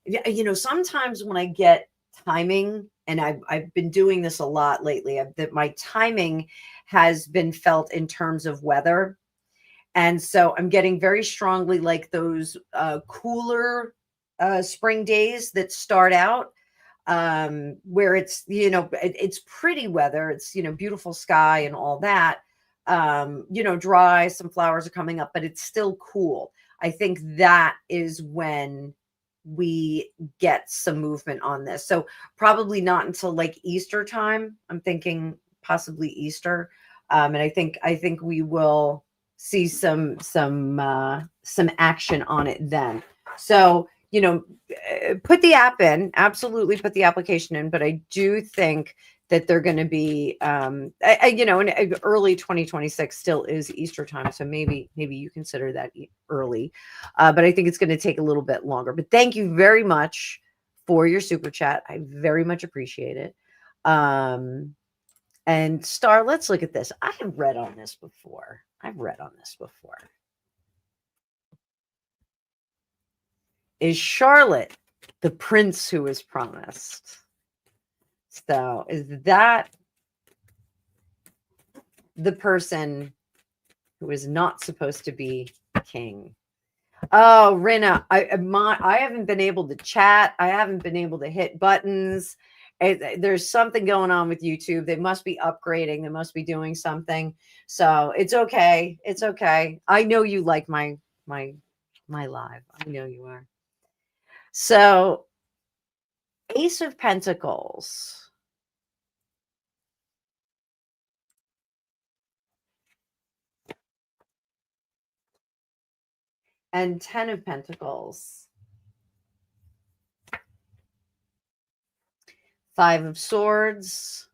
you know, sometimes when I get timing, and I've been doing this a lot lately, that my timing has been felt in terms of weather. And so I'm getting very strongly like those cooler spring days that start out where it's, you know, it's pretty weather. It's, you know, beautiful sky and all that, you know, dry, some flowers are coming up, but it's still cool. I think that is when we get some movement on this. So probably not until like Easter time. I'm thinking possibly Easter. And I think we will see some action on it then. So, you know, put the app in, absolutely put the application in, but I do think that they're going to be, you know, in early 2026 still is Easter time. So maybe you consider that early, but I think it's going to take a little bit longer. But thank you very much for your super chat. I very much appreciate it. And Star, let's look at this. I have read on this before. Is Charlotte the prince who was promised? So is that the person who is not supposed to be king? Oh, Rina, I haven't been able to chat. I haven't been able to hit buttons. There's something going on with YouTube. They must be upgrading. They must be doing something. So it's okay. It's okay. I know you like my live. I know you are. So Ace of Pentacles. And 10 of Pentacles. 5 of Swords.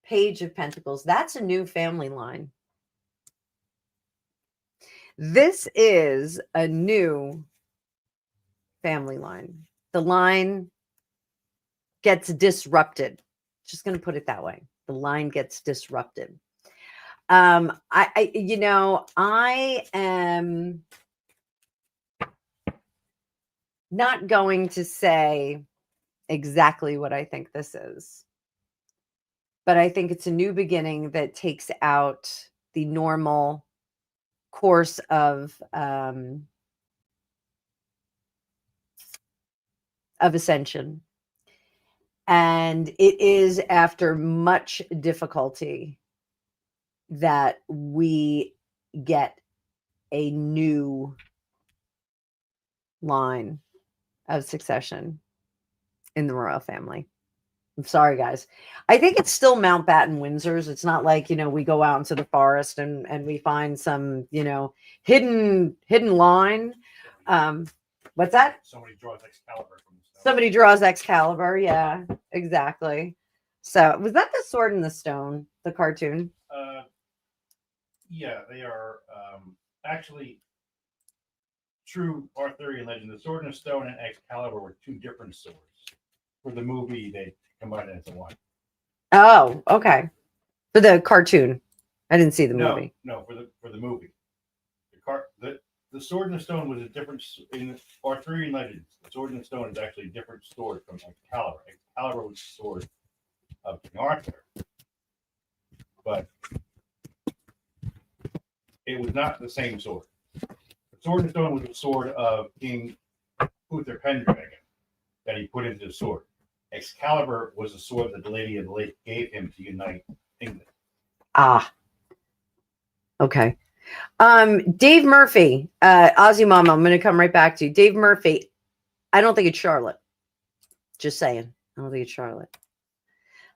Page of Pentacles. That's a new family line. This is a new family line. The line gets disrupted. Just going to put it that way. The line gets disrupted. I am not going to say exactly what I think this is, but I think it's a new beginning that takes out the normal course of ascension. And it is after much difficulty that we get a new line of succession in the royal family. I'm sorry, guys. I think it's still Mountbatten Windsors. It's not like, we go out into the forest and we find some, hidden line. What's that? Somebody draws Excalibur from the stone. Somebody draws Excalibur. Yeah, exactly. So was that the Sword in the Stone, the cartoon? Yeah, they are actually true Arthurian legend. The Sword in the Stone and Excalibur were two different swords. For the movie, they combined it into one. Oh, okay. For the cartoon, I didn't see the movie. No, for the movie, the Sword in the Stone was a different in Arthurian legends. The Sword in the Stone is actually a different sword from Excalibur. Excalibur was the sword of King Arthur, but it was not the same sword. The Sword in the Stone was the sword of King Uther Pendragon that he put into the sword. Excalibur was the sword that the Lady of the Lake gave him to unite England. Ah. Okay. Dave Murphy, Aussie Mama, I'm going to come right back to you. Dave Murphy, I don't think it's Charlotte. Just saying. I don't think it's Charlotte.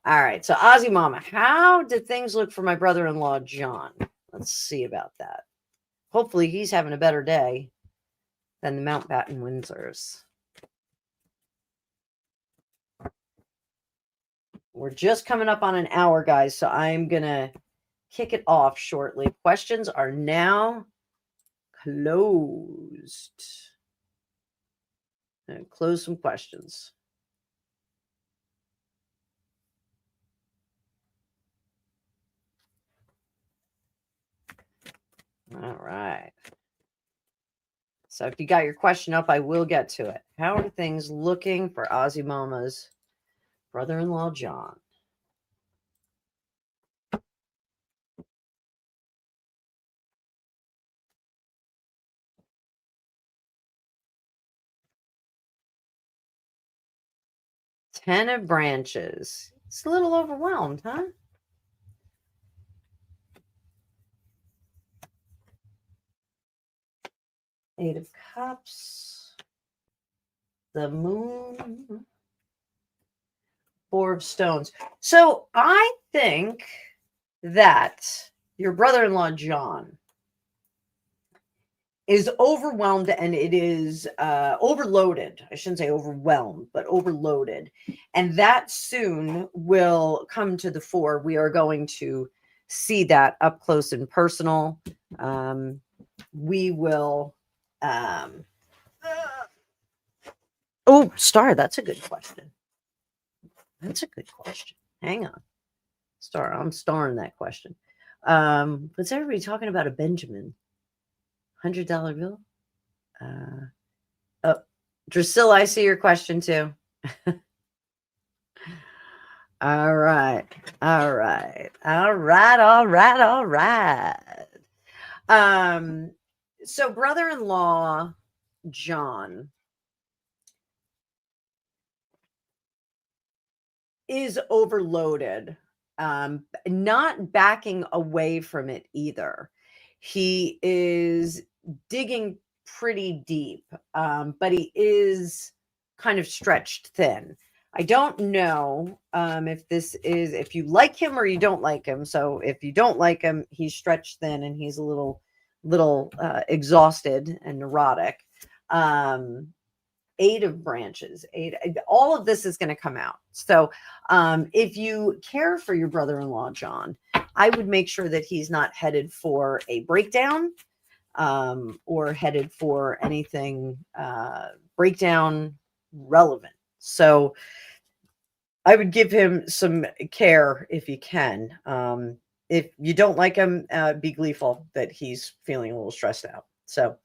All right. So Aussie Mama, how did things look for my brother-in-law, John? Let's see about that. Hopefully he's having a better day than the Mountbatten Windsors. We're just coming up on an hour, guys, so I'm going to kick it off shortly. Questions are now closed. And close some questions. All right. So if you got your question up, I will get to it. How are things looking for Aussie Mama's brother-in-law, John? Ten of branches. It's a little overwhelmed, huh? Eight of Cups. The Moon. Four of Stones. So I think that your brother-in-law, John, is overwhelmed, and it is overloaded. I shouldn't say overwhelmed, but overloaded. And that soon will come to the fore. We are going to see that up close and personal. We will. Oh, Star, that's a good question. That's a good question. Hang on. Star, I'm starring that question. What's everybody talking about a Benjamin? $100 bill? Oh, Drusilla, I see your question too. All right. All right. All right. All right. All right. So brother-in-law, John, is overloaded, not backing away from it either. He is digging pretty deep, but he is kind of stretched thin. I don't know if you like him or you don't like him. So if you don't like him, he's stretched thin and he's a little exhausted and neurotic. Eight of branches, all of this is going to come out. So if you care for your brother-in-law, John, I would make sure that he's not headed for a breakdown or headed for anything breakdown relevant. So I would give him some care if you can. if you don't like him, be gleeful that he's feeling a little stressed out. So,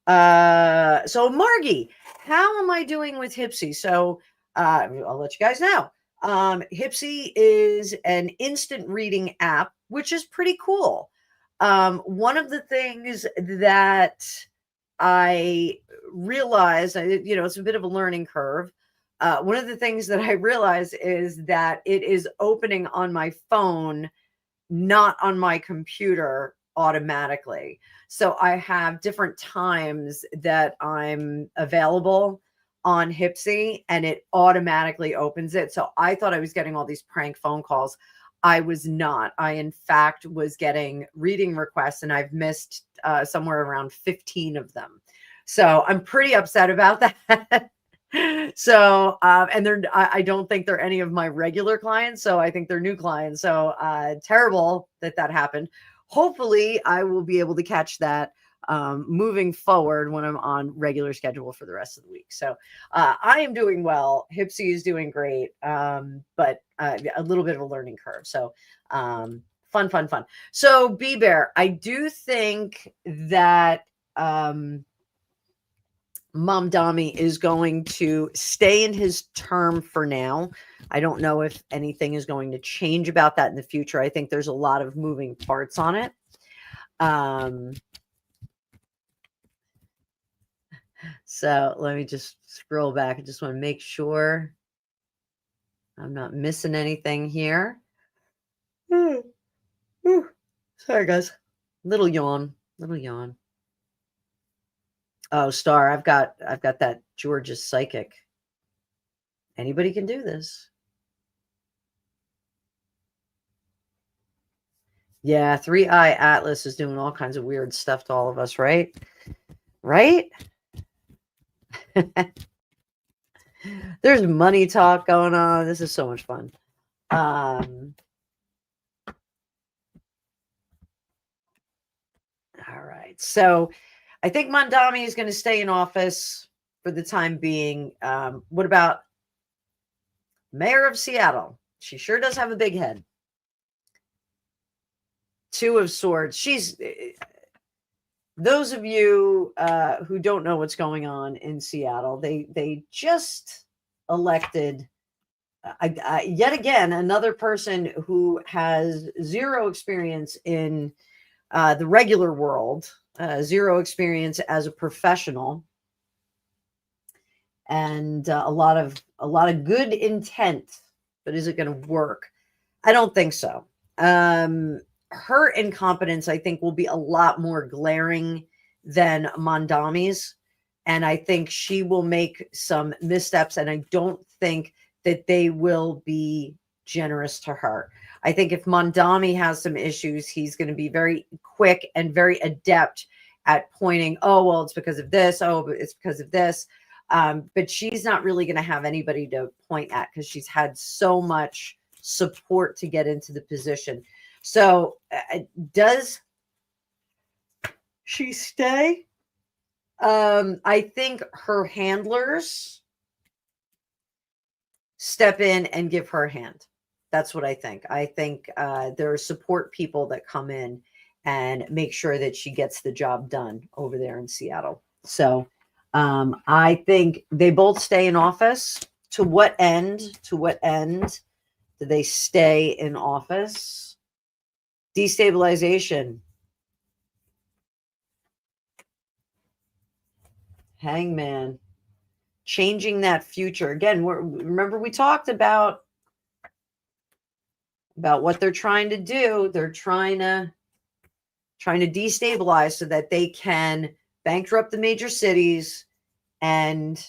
so Margie, how am I doing with Hypsee? So, I'll let you guys know. Hypsee is an instant reading app, which is pretty cool. One of the things that I realized, it's a bit of a learning curve. One of the things that I realized is that it is opening on my phone, not on my computer automatically. So I have different times that I'm available on Hypsee and it automatically opens it. So I thought I was getting all these prank phone calls. I was not. I, in fact, was getting reading requests and I've missed somewhere around 15 of them. So I'm pretty upset about that. So, and I don't think they're any of my regular clients. So I think they're new clients. So terrible that happened. Hopefully I will be able to catch that moving forward when I'm on regular schedule for the rest of the week. So I am doing well. Hypsee is doing great, but a little bit of a learning curve. So fun. So B Bear, I do think that Mom Dami is going to stay in his term for now. I don't know if anything is going to change about that in the future. I think there's a lot of moving parts on it. So let me just scroll back. I just want to make sure I'm not missing anything here. Sorry, guys. Little yawn. Oh, Star, I've got that George's psychic. Anybody can do this. Yeah, 3-Eye Atlas is doing all kinds of weird stuff to all of us, right? Right? There's money talk going on. This is so much fun. All right. So I think Mandami is going to stay in office for the time being. What about Mayor of Seattle? She sure does have a big head. 2 of Swords. She's those of you who don't know what's going on in Seattle, they just elected yet again another person who has zero experience in the regular world, zero experience as a professional, and a lot of good intent. But is it going to work? I don't think so. Her incompetence, I think, will be a lot more glaring than Mandami's. And I think she will make some missteps. And I don't think that they will be generous to her. I think if Mandami has some issues, he's going to be very quick and very adept at pointing, oh, well, it's because of this. Oh, but it's because of this. But she's not really going to have anybody to point at because she's had so much support to get into the position. So does she stay? I think her handlers step in and give her a hand. That's what I think. I think there are support people that come in and make sure that she gets the job done over there in Seattle. So I think they both stay in office. To what end? To what end do they stay in office? Destabilization. Hangman. Changing that future. Again, remember we talked about what they're trying to do. They're trying to destabilize so that they can bankrupt the major cities and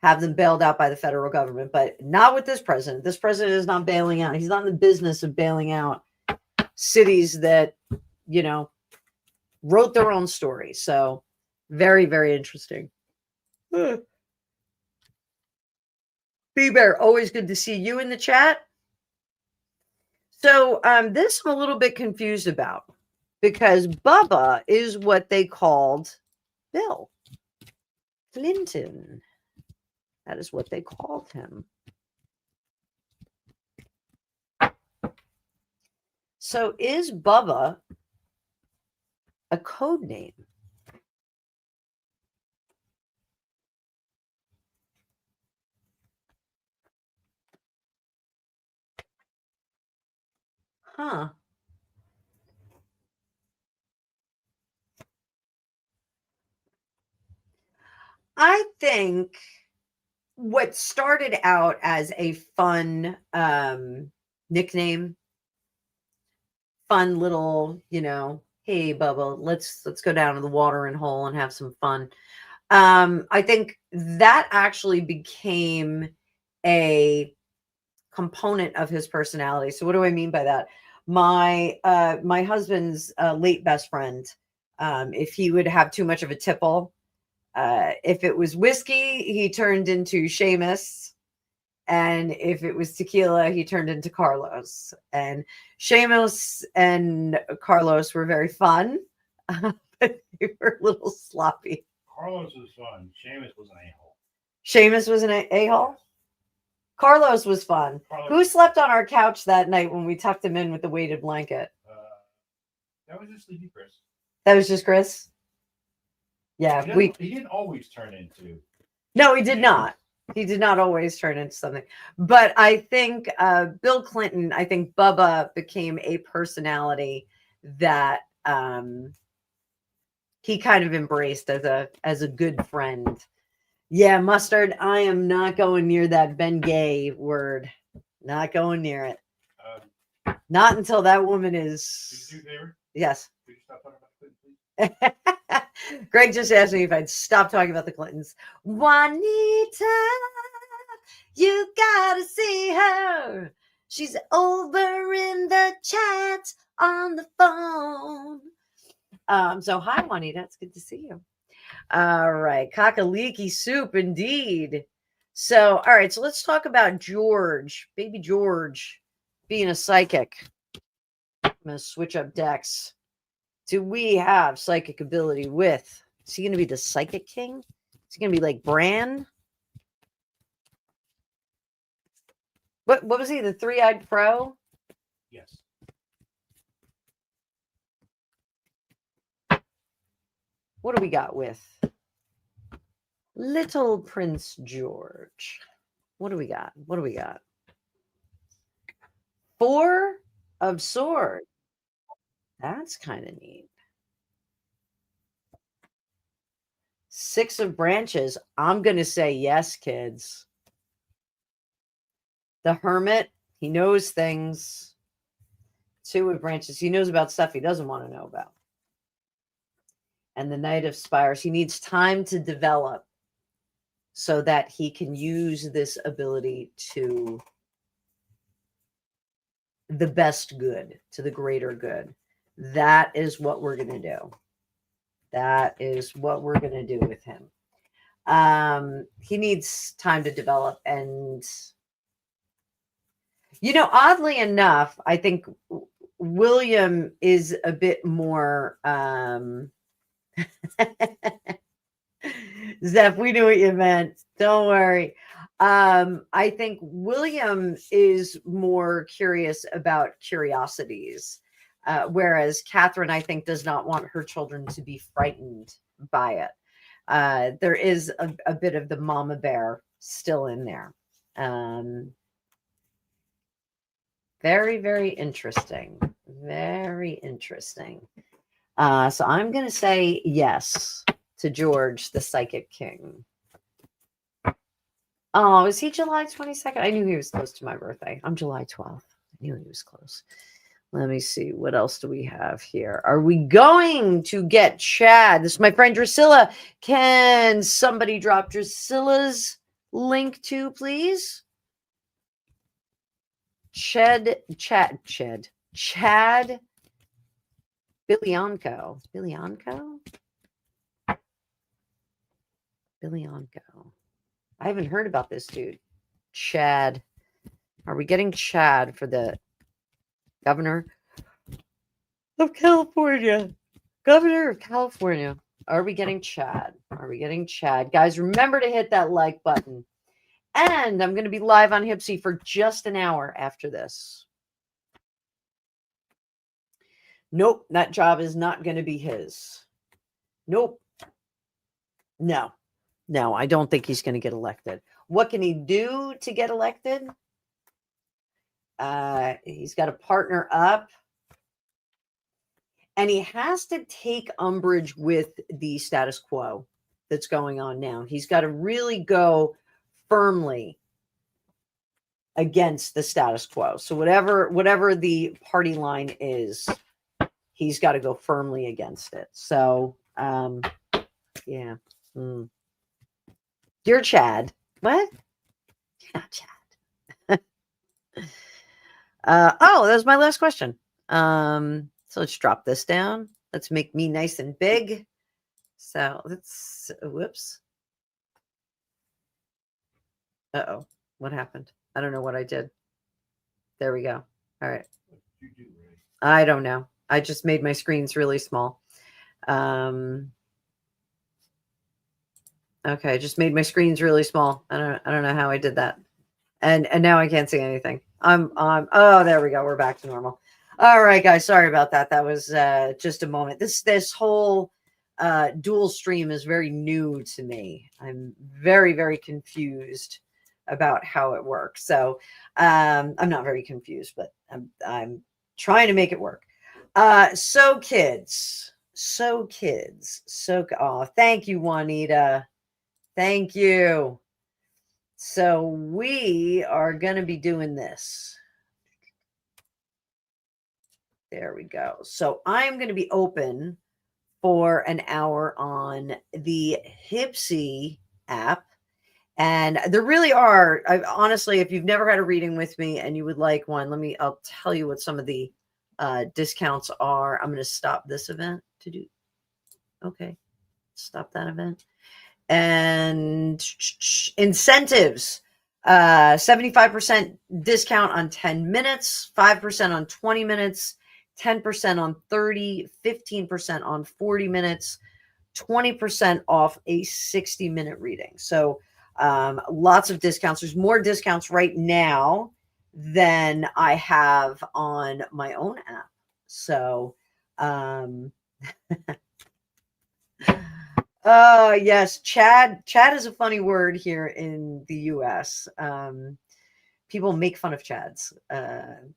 have them bailed out by the federal government. But not with this president. This president is not bailing out. He's not in the business of bailing out cities that, wrote their own story. So very, very interesting. B-Bear, always good to see you in the chat. So this I'm a little bit confused about because Bubba is what they called Bill Clinton. That is what they called him. So is Bubba a code name? Huh. I think what started out as a fun nickname, fun little, hey Bubba, let's go down to the watering hole and have some fun. I think that actually became a component of his personality. So what do I mean by that? My husband's late best friend, if he would have too much of a tipple, if it was whiskey, he turned into Seamus. And if it was tequila, he turned into Carlos. And Seamus and Carlos were very fun, but they were a little sloppy. Carlos was fun. Seamus was an a-hole. Seamus was an a-hole? Carlos was fun. Who slept on our couch that night when we tucked him in with the weighted blanket? That was just Sleepy Chris. That was just Chris? Yeah. He didn't always turn into. No, he did not. He did not always turn into something. But I think Bill Clinton, I think Bubba became a personality that he kind of embraced as a good friend. Yeah, Mustard, I am not going near that Ben Gay word. Not going near it. Not until that woman is. Did you do a favor? Yes. Could you stop talking about Clinton, please? Greg just asked me if I'd stop talking about the Clintons. Juanita, you gotta see her. She's over in the chat on the phone. So hi, Juanita. It's good to see you. All right. Kakaliki soup, indeed. So, all right. So let's talk about George, baby George, being a psychic. I'm going to switch up decks. Do we have psychic ability with? Is he going to be the psychic king? Is he going to be like Bran? What was he? The three-eyed crow? Yes. What do we got with little Prince George? What do we got? What do we got? 4 of swords. That's kind of neat. 6 of branches. I'm going to say yes, kids. The hermit, he knows things. 2 of branches. He knows about stuff he doesn't want to know about. And the Knight of Spires. He needs time to develop so that he can use this ability to the best good, to the greater good. That is what we're going to do. That is what we're going to do with him. He needs time to develop. And, oddly enough, I think William is a bit more... Zeph, we knew what you meant. Don't worry. I think William is more curious about curiosities, whereas Catherine, I think, does not want her children to be frightened by it. There is a bit of the mama bear still in there. Very, very interesting. Very interesting. So I'm going to say yes to George, the Psychic King. Oh, is he July 22nd? I knew he was close to my birthday. I'm July 12th. I knew he was close. Let me see. What else do we have here? Are we going to get Chad? This is my friend Drusilla. Can somebody drop Drusilla's link too, please? Chad Billianco. Billianco. I haven't heard about this dude. Chad. Are we getting Chad for the governor of California? Governor of California. Are we getting Chad? Are we getting Chad? Guys, remember to hit that like button. And I'm going to be live on Hypsee for just an hour after this. Nope, that job is not going to be his. Nope. No, I don't think he's going to get elected. What can he do to get elected? He's got to partner up. And he has to take umbrage with the status quo that's going on now. He's got to really go firmly against the status quo. So whatever the party line is, he's got to go firmly against it. So, yeah. Dear Chad. What? You're not Chad. Oh, that was my last question. So let's drop this down. Let's make me nice and big. So let's, whoops. Uh-oh, what happened? I don't know what I did. There we go. All right. I don't know. I just made my screens really small. Okay, I just made my screens really small. I don't know how I did that. And now I can't see anything. Oh, there we go. We're back to normal. All right, guys. Sorry about that. That was just a moment. This whole dual stream is very new to me. I'm very, very confused about how it works. So I'm not very confused, but I'm trying to make it work. So kids. Oh, thank you, Juanita. Thank you. So we are going to be doing this. There we go. So I'm going to be open for an hour on the Hypsee app. And there really are, honestly, if you've never had a reading with me and you would like one, I'll tell you what some of the discounts are. I'm going to stop this event to do. Okay. Stop that event. And incentives, 75% discount on 10 minutes, 5% on 20 minutes, 10% on 30, 15% on 40 minutes, 20% off a 60-minute reading. So lots of discounts. There's more discounts right now than I have on my own app. So yes, Chad is a funny word here in the US. People make fun of Chads.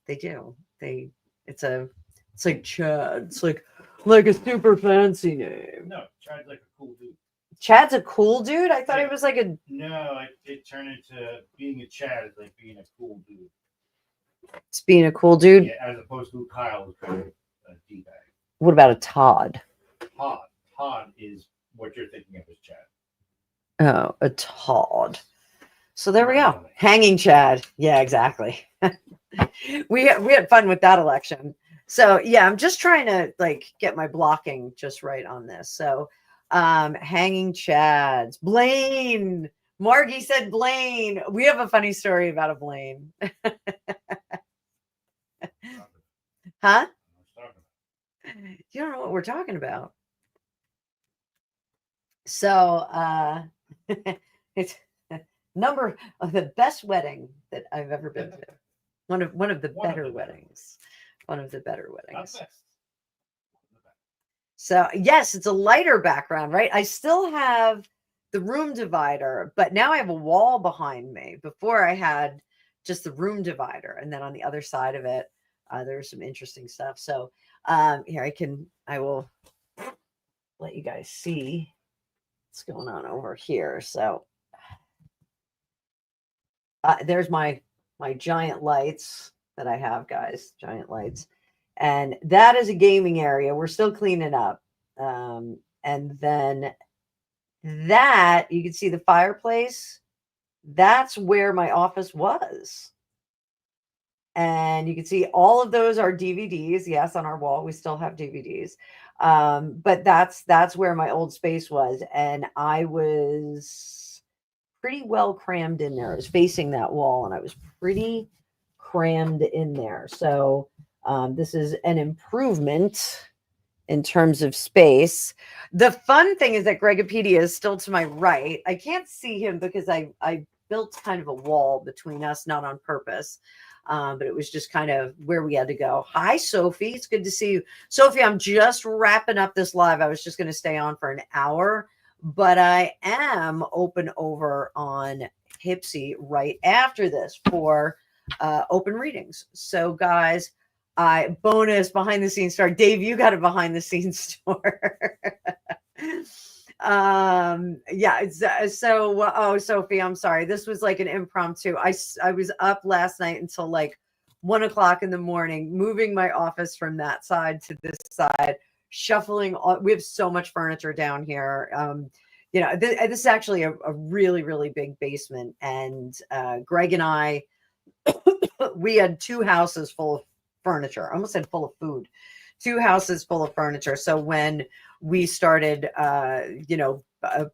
They do. It's like Chad. It's like a super fancy name. No, Chad's like a cool dude. Chad's a cool dude? I thought it was like a... No, it turned into being a Chad is like being a cool dude. It's being a cool dude? Yeah, as opposed to Kyle who's kind of a D-bag. What about a Todd? Todd is what you're thinking of as Chad. Oh, a Todd. So there we go. Hanging Chad. Yeah, exactly. we had fun with that election. So yeah, I'm just trying to get my blocking just right on this. So hanging Chads. Blaine. Margie said Blaine. We have a funny story about a Blaine. Huh? You don't know what we're talking about. So it's number of the best wedding that I've ever been to. One of the better weddings. One of the better weddings. So yes, it's a lighter background, right? I still have the room divider, but now I have a wall behind me. Before I had just the room divider, and then on the other side of it, there's some interesting stuff. So here I will let you guys see what's going on over here. So there's my giant lights that I have, guys, giant lights. And that is a gaming area. We're still cleaning up. And then that, you can see the fireplace. That's where my office was. And you can see all of those are DVDs. Yes, on our wall, we still have DVDs. But that's where my old space was. And I was pretty well crammed in there. I was facing that wall and I was pretty crammed in there. So this is an improvement in terms of space. The fun thing is that Gregopedia is still to my right. I can't see him because I built kind of a wall between us, not on purpose. But it was just kind of where we had to go. Hi, Sophie. It's good to see you. Sophie, I'm just wrapping up this live. I was just going to stay on for an hour, but I am open over on Hypsee right after this for open readings. So, guys, bonus behind the scenes star. Dave, you got a behind the scenes store. Oh, Sophie, I'm sorry, this was like an impromptu. I was up last night until like 1 o'clock in the morning, moving my office from that side to this side, shuffling all, we have so much furniture down here. This is actually a really, really big basement, and Greg and I, we had 2 houses full of furniture. I almost said full of food. 2 houses full of furniture. So when we started,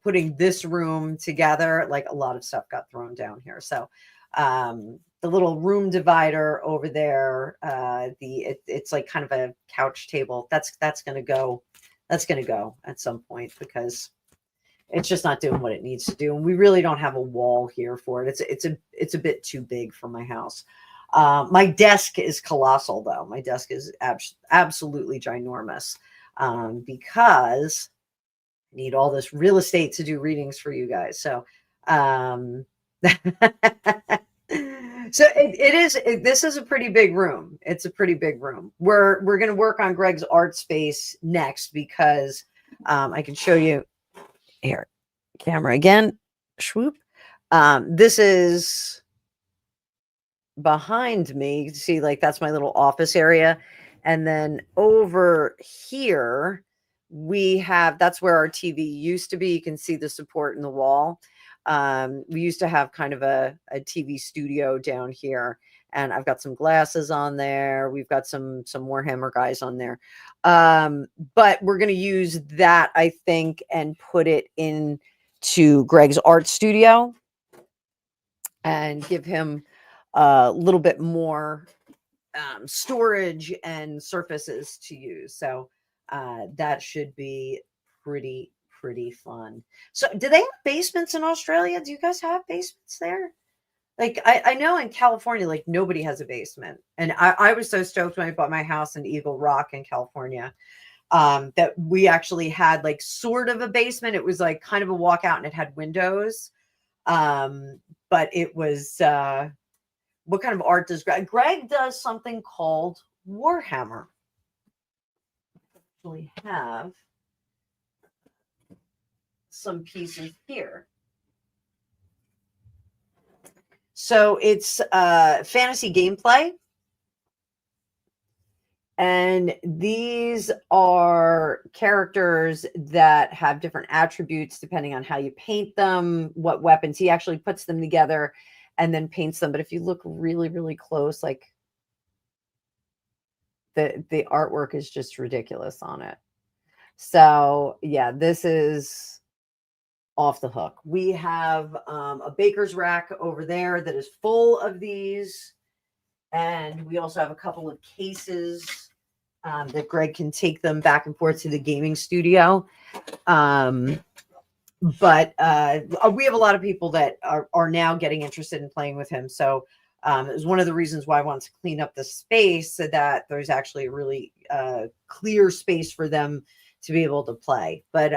putting this room together, like a lot of stuff got thrown down here. So the little room divider over there, it's like kind of a couch table. That's going to go. That's going to go at some point because it's just not doing what it needs to do. And we really don't have a wall here for it. It's a bit too big for my house. My desk is colossal, though. My desk is absolutely ginormous because I need all this real estate to do readings for you guys. So, this is a pretty big room. It's a pretty big room. We're going to work on Greg's art space next because I can show you here. Camera again. Swoop. This is behind me. You can see, like, that's my little office area. And then over here, that's where our TV used to be. You can see the support in the wall. We used to have kind of a TV studio down here, and I've got some glasses on there. We've got some Warhammer guys on there. But we're going to use that, I think, and put it into Greg's art studio and give him a little bit more storage and surfaces to use. So that should be pretty fun. So do they have basements in Australia? Do you guys have basements there? Like I know in California, like nobody has a basement. And I was so stoked when I bought my house in Eagle Rock in California, that we actually had like sort of a basement. It was like kind of a walkout and it had windows. But it was, what kind of art does Greg does something called Warhammer. We have some pieces here. So it's fantasy gameplay. And these are characters that have different attributes depending on how you paint them, what weapons. He actually puts them together and then paints them. But if you look really, really close, like the artwork is just ridiculous on it. So yeah, this is off the hook. We have a baker's rack over there that is full of these. And we also have a couple of cases that Greg can take them back and forth to the gaming studio. But we have a lot of people that are now getting interested in playing with him. So it was one of the reasons why I wanted to clean up the space so that there's actually a really clear space for them to be able to play. But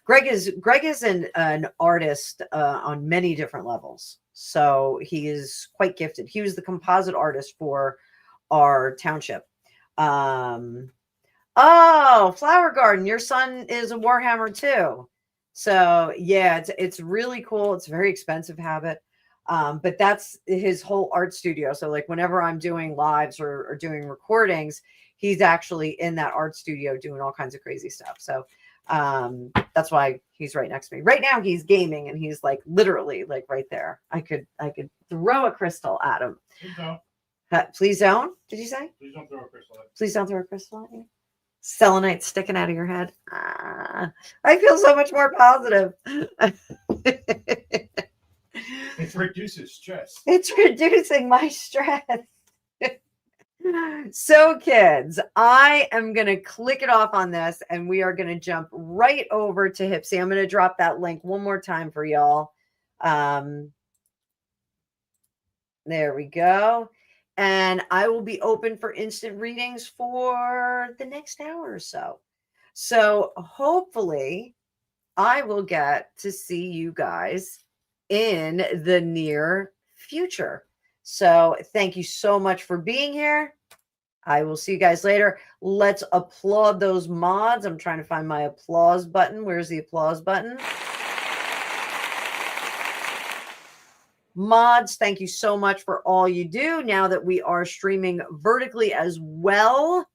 Greg is an artist on many different levels. So he is quite gifted. He was the composite artist for our township. Oh, Flower Garden, your son is a Warhammer too. So yeah, it's really cool. It's a very expensive habit. But that's his whole art studio. So like whenever I'm doing lives or doing recordings, he's actually in that art studio doing all kinds of crazy stuff. So that's why he's right next to me. Right now he's gaming and he's like literally like right there. I could throw a crystal at him. Please don't. Did you say? Please don't throw a crystal at me. Please don't throw a crystal at you. Selenite sticking out of your head. I feel so much more positive. It reduces stress. It's reducing my stress. So kids, I am going to click it off on this and we are going to jump right over to Hypsee. I'm going to drop that link one more time for y'all. There we go. And I will be open for instant readings for the next hour or so. So hopefully I will get to see you guys in the near future. So thank you so much for being here. I will see you guys later. Let's applaud those mods. I'm trying to find my applause button. Where's the applause button? Mods, thank you so much for all you do. Now that we are streaming vertically as well,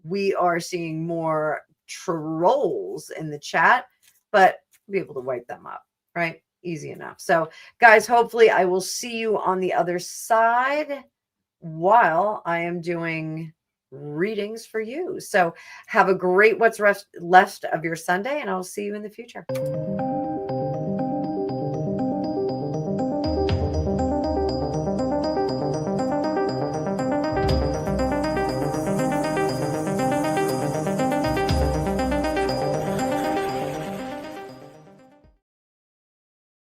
we are seeing more trolls in the chat, but we'll be able to wipe them up, right? Easy enough. So, guys, hopefully I will see you on the other side while I am doing readings for you. So, have a great what's left of your Sunday, and I'll see you in the future.